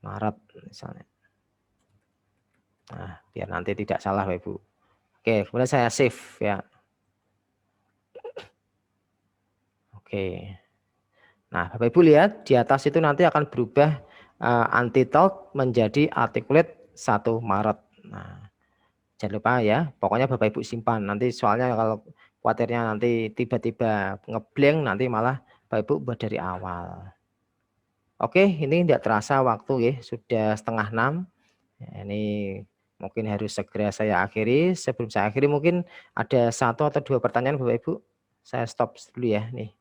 Maret misalnya. Nah, biar nanti tidak salah Bapak Ibu. Oke, kemudian saya save ya. Oke. Nah, Bapak Ibu lihat di atas itu nanti akan berubah anti-talk menjadi articulate 1 Maret. Nah, jangan lupa ya, pokoknya Bapak Ibu simpan. Nanti soalnya kalau khawatirnya nanti tiba-tiba ngeblank, nanti malah Bapak Ibu buat dari awal. Oke, ini tidak terasa waktu ya, sudah 5:30. Ya, ini mungkin harus segera saya akhiri. Sebelum saya akhiri mungkin ada 1 atau 2 pertanyaan Bapak Ibu. Saya stop dulu ya nih.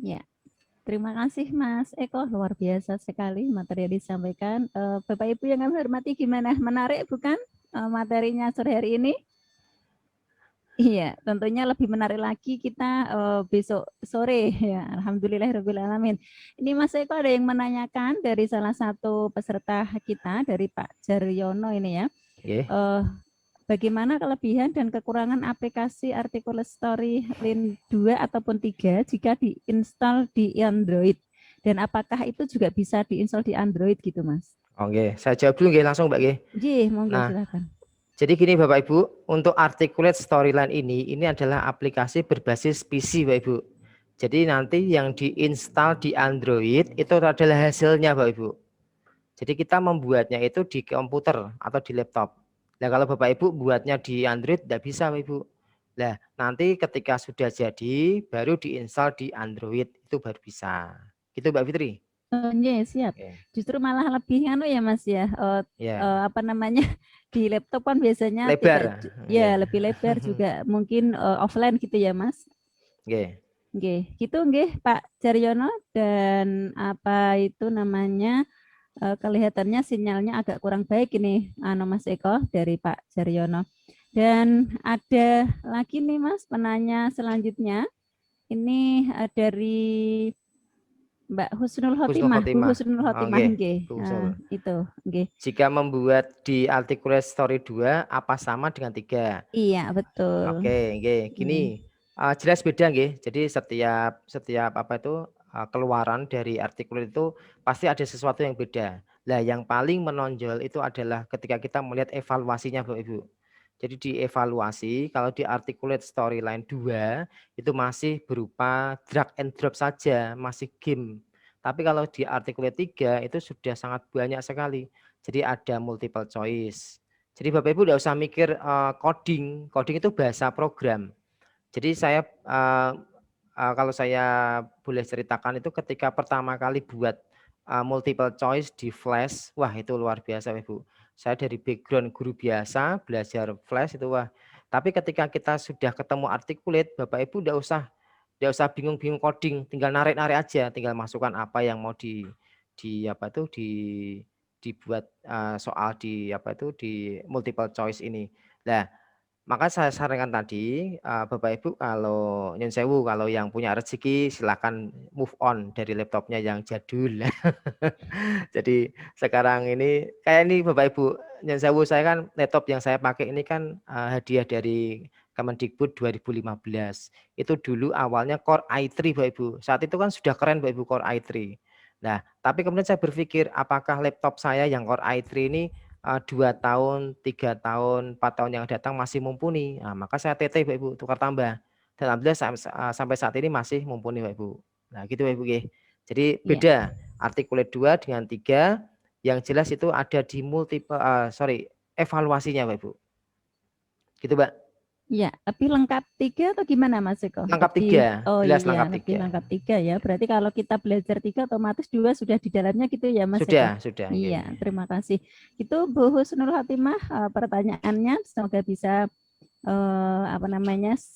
Ya, terima kasih Mas Eko, luar biasa sekali materi yang disampaikan. Bapak Ibu yang kami hormati, gimana? Menarik bukan materinya sore hari ini? Iya, tentunya lebih menarik lagi kita besok sore ya. Alhamdulillahirobbilalamin. Ini Mas Eko ada yang menanyakan dari salah satu peserta kita dari Pak Jaryono ini ya. Oke. Bagaimana kelebihan dan kekurangan aplikasi Articulate Storyline 2 ataupun 3 jika diinstal di Android? Dan apakah itu juga bisa diinstal di Android gitu, Mas? Oke, saya jawab dulu nggih, langsung Mbak nggih. Nggih, monggo Nah, silakan. jadi gini Bapak Ibu, untuk Articulate Storyline ini adalah aplikasi berbasis PC Bapak Ibu. Jadi nanti yang diinstal di Android itu adalah hasilnya Bapak Ibu. Jadi kita membuatnya itu di komputer atau di laptop. Nah kalau Bapak Ibu buatnya di Android tidak bisa Bapak Ibu. Nah nanti ketika sudah jadi baru diinstal di Android itu baru bisa. Gitu Mbak Fitri. Iya, siap. Justru malah lebih anu ya Mas ya. Apa namanya? Di laptop kan biasanya lebar. Ya, lebih lebar juga mungkin offline gitu ya, Mas. Nggih. Nggih, gitu nggih Pak Jaryono, dan apa itu namanya? Kelihatannya sinyalnya agak kurang baik ini Mas Eko dari Pak Jaryono. Dan ada lagi nih Mas penanya selanjutnya. Ini dari Mbak Husnul Khotimah, Bu Husnul Khotimah nggih. Itu nggih. Jika membuat di Articulate Story 2 apa sama dengan 3? Iya, betul. Oke, nggih. Gini, jelas beda nggih. Jadi setiap apa itu keluaran dari Articulate itu pasti ada sesuatu yang beda. Nah, yang paling menonjol itu adalah ketika kita melihat evaluasinya Bapak Ibu. Jadi dievaluasi kalau di Articulate Storyline 2 itu masih berupa drag and drop saja, masih game. Tapi kalau di Articulate 3 itu sudah sangat banyak sekali. Jadi ada multiple choice. Jadi Bapak Ibu tidak usah mikir coding. Coding itu bahasa program. Jadi saya kalau saya boleh ceritakan itu ketika pertama kali buat multiple choice di Flash, wah itu luar biasa Ibu. Saya dari background guru biasa belajar Flash itu wah. Tapi ketika kita sudah ketemu Articulate, Bapak Ibu tidak usah bingung-bingung coding, tinggal narik-narik aja, tinggal masukkan apa yang mau dibuat soal di multiple choice ini. Nah, maka saya sarankan tadi Bapak Ibu kalau nyun sewu kalau yang punya rezeki silakan move on dari laptopnya yang jadul. Jadi sekarang ini kayak ini Bapak Ibu nyun sewu, saya kan laptop yang saya pakai ini kan hadiah dari Kemendikbud 2015. Itu dulu awalnya Core i3 Bapak Ibu. Saat itu kan sudah keren Bapak Ibu Core i3. Nah, tapi kemudian saya berpikir apakah laptop saya yang Core i3 ini 2 tahun, 3 tahun, 4 tahun yang datang masih mumpuni. Nah, maka saya TT Bapak Ibu, tukar tambah. Dan alhamdulillah sampai saat ini masih mumpuni Bapak Ibu. Nah, gitu Bapak Ibu. Jadi beda Articulate 2 dengan 3, yang jelas itu ada di evaluasinya Bapak Ibu. Gitu Mbak. Iya, tapi lengkap 3 atau gimana Mas Eko? Lengkap 3, oh jelas iya, lengkap 3. Lengkap 3 ya. Berarti kalau kita belajar 3 otomatis 2 sudah di dalamnya gitu ya Mas Eko? Sudah. Iya, terima kasih. Itu Bu Husnul Khotimah pertanyaannya, semoga bisa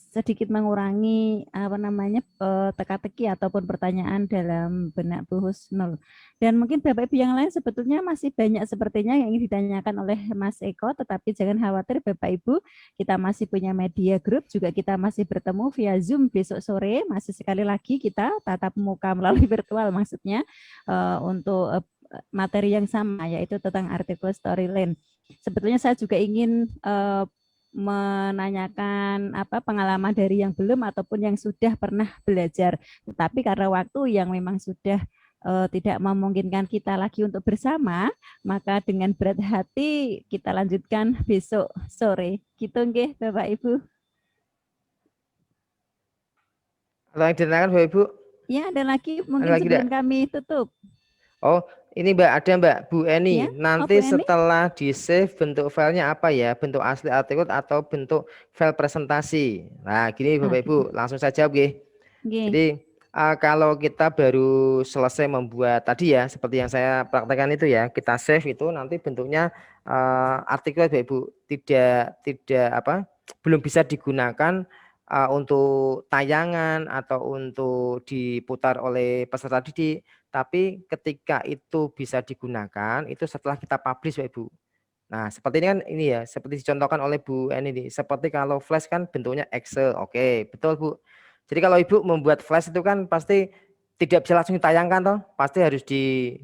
sedikit mengurangi teka-teki ataupun pertanyaan dalam benak Bu Husnul. Dan mungkin Bapak Ibu yang lain sebetulnya masih banyak sepertinya yang ingin ditanyakan oleh Mas Eko, tetapi jangan khawatir Bapak Ibu, kita masih punya media group, juga kita masih bertemu via Zoom besok sore, masih sekali lagi kita tatap muka melalui virtual maksudnya untuk materi yang sama, yaitu tentang artikel Storyline. Sebetulnya saya juga ingin menanyakan pengalaman dari yang belum ataupun yang sudah pernah belajar, tetapi karena waktu yang memang sudah tidak memungkinkan kita lagi untuk bersama, maka dengan berat hati kita lanjutkan besok sore. Gitu nggih Bapak Ibu. Ada yang ditanyakan Bapak Ibu? Ya, ada lagi mungkin sebelum kami tutup. Oh, Ini Mbak, ada Mbak, Bu Eni. Ya, Nanti Bu Eni? setelah di-save bentuk filenya apa ya? Bentuk asli artikel atau bentuk file presentasi? Nah, gini Bapak Ibu, langsung saja jawab. Jadi kalau kita baru selesai membuat tadi ya, seperti yang saya praktekkan itu ya, kita save itu nanti bentuknya artikel Bapak Ibu belum bisa digunakan untuk tayangan atau untuk diputar oleh peserta didik, tapi ketika itu bisa digunakan itu setelah kita publish Bapak Ibu. Nah, seperti ini kan ini ya, seperti dicontohkan oleh Bu Eni ini. Seperti kalau flash kan bentuknya Excel. Oke, betul Bu. Jadi kalau Ibu membuat flash itu kan pasti tidak bisa langsung ditayangkan toh, pasti harus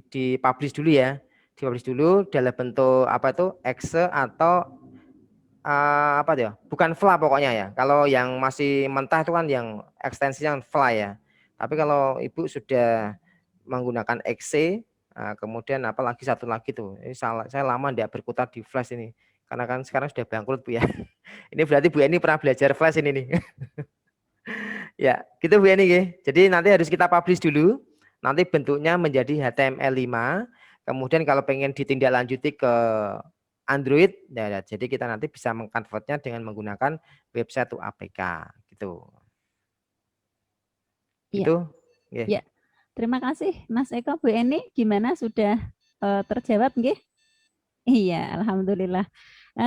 di-publish dulu ya. Di-publish dulu dalam bentuk Excel atau bukan FLA pokoknya ya. Kalau yang masih mentah itu kan yang ekstensinya FLA ya. Tapi kalau Ibu sudah menggunakan Excel, kemudian apalagi satu lagi tuh, ini saya lama tidak berkutat di Flash ini, karena kan sekarang sudah bangkrut Bu ya. Ini berarti Bu Eni pernah belajar Flash ini nih. Ya, gitu Bu Eni. Jadi nanti harus kita publish dulu, nanti bentuknya menjadi HTML5, kemudian kalau pengen ditindaklanjuti ke Android, ya, jadi kita nanti bisa mengkonvertnya dengan menggunakan website atau APK gitu. Gitu. Ya. Terima kasih Mas Eko, Bu Eni. Gimana, sudah terjawab nggih? Iya, alhamdulillah.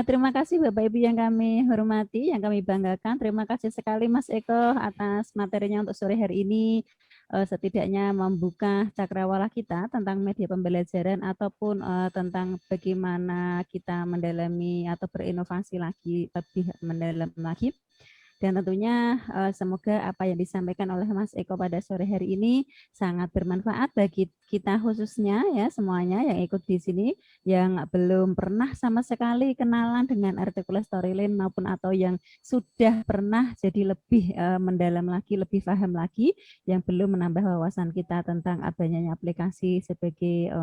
Terima kasih Bapak Ibu yang kami hormati, yang kami banggakan. Terima kasih sekali Mas Eko atas materinya untuk sore hari ini. Setidaknya membuka cakrawala kita tentang media pembelajaran ataupun tentang bagaimana kita mendalami atau berinovasi lagi, lebih mendalam lagi. Dan tentunya semoga apa yang disampaikan oleh Mas Eko pada sore hari ini sangat bermanfaat bagi kita khususnya ya, semuanya yang ikut di sini, yang belum pernah sama sekali kenalan dengan artikel storyline maupun atau yang sudah pernah jadi lebih mendalam lagi, lebih paham lagi, yang belum menambah wawasan kita tentang adanya aplikasi sebagai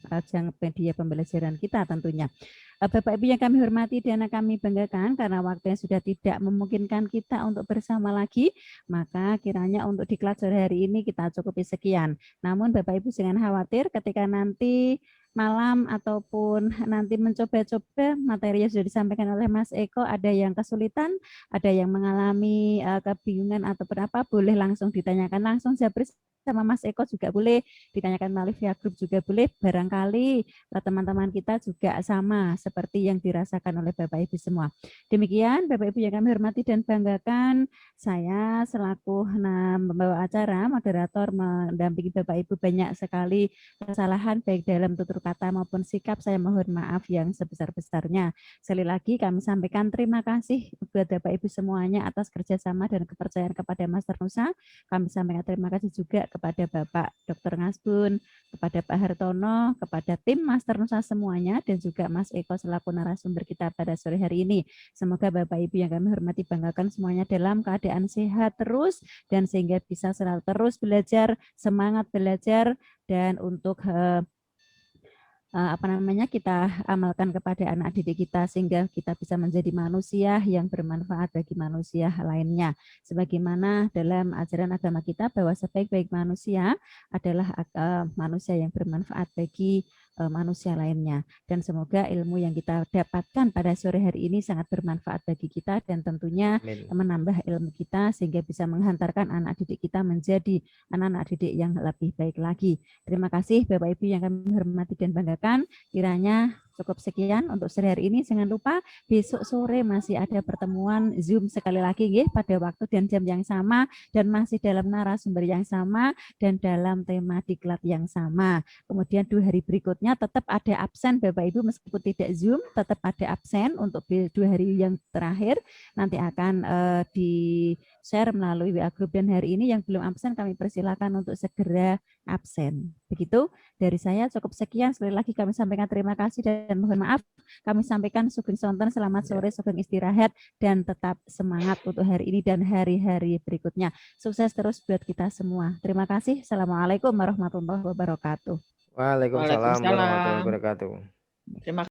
ajang media pembelajaran kita tentunya. Bapak Ibu yang kami hormati dan kami banggakan, karena waktu yang sudah tidak memungkinkan kita untuk bersama lagi, maka kiranya untuk di kelas sore hari ini kita cukupi sekian. Namun Bapak Ibu jangan khawatir, ketika nanti malam ataupun nanti mencoba-coba materi yang sudah disampaikan oleh Mas Eko, ada yang kesulitan, ada yang mengalami kebingungan atau berapa, boleh langsung ditanyakan langsung Japri sama Mas Eko, juga boleh ditanyakan melalui via grup juga boleh. Barangkali teman-teman kita juga sama seperti yang dirasakan oleh Bapak Ibu semua. Demikian Bapak Ibu yang kami hormati dan banggakan, saya selaku pembawa acara, moderator, mendampingi Bapak Ibu banyak sekali kesalahan baik dalam tutur kata maupun sikap, saya mohon maaf yang sebesar-besarnya. Sekali lagi kami sampaikan terima kasih buat Bapak Ibu semuanya atas kerjasama dan kepercayaan kepada Master Nusa. Kami sampaikan terima kasih juga kepada Bapak Dr. Ngasbun, kepada Pak Hartono, kepada tim Master Nusa semuanya, dan juga Mas Eko selaku narasumber kita pada sore hari ini. Semoga Bapak Ibu yang kami hormati banggakan semuanya dalam keadaan sehat terus, dan sehingga bisa selalu terus belajar, semangat belajar, dan untuk kita amalkan kepada anak didik kita sehingga kita bisa menjadi manusia yang bermanfaat bagi manusia lainnya. Sebagaimana dalam ajaran agama kita bahwa sebaik-baik manusia adalah manusia yang bermanfaat bagi manusia lainnya. Dan semoga ilmu yang kita dapatkan pada sore hari ini sangat bermanfaat bagi kita dan tentunya menambah ilmu kita sehingga bisa menghantarkan anak didik kita menjadi anak-anak didik yang lebih baik lagi. Terima kasih Bapak Ibu yang kami hormati dan banggakan. Kiranya cukup sekian untuk sore hari ini. Jangan lupa besok sore masih ada pertemuan Zoom sekali lagi pada waktu dan jam yang sama, dan masih dalam narasumber yang sama dan dalam tema diklat yang sama. Kemudian 2 hari berikutnya tetap ada absen Bapak Ibu, meskipun tidak Zoom tetap ada absen untuk 2 hari yang terakhir. Nanti akan di-share melalui WA Group, dan hari ini yang belum absen kami persilakan untuk segera absen. Begitu dari saya, cukup sekian. Sekali lagi kami sampaikan terima kasih dan mohon maaf. Kami sampaikan sugeng sonten, selamat sore, sugeng istirahat, dan tetap semangat untuk hari ini dan hari-hari berikutnya. Sukses terus buat kita semua. Terima kasih. Assalamualaikum warahmatullahi wabarakatuh. Waalaikumsalam warahmatullahi wabarakatuh. Terima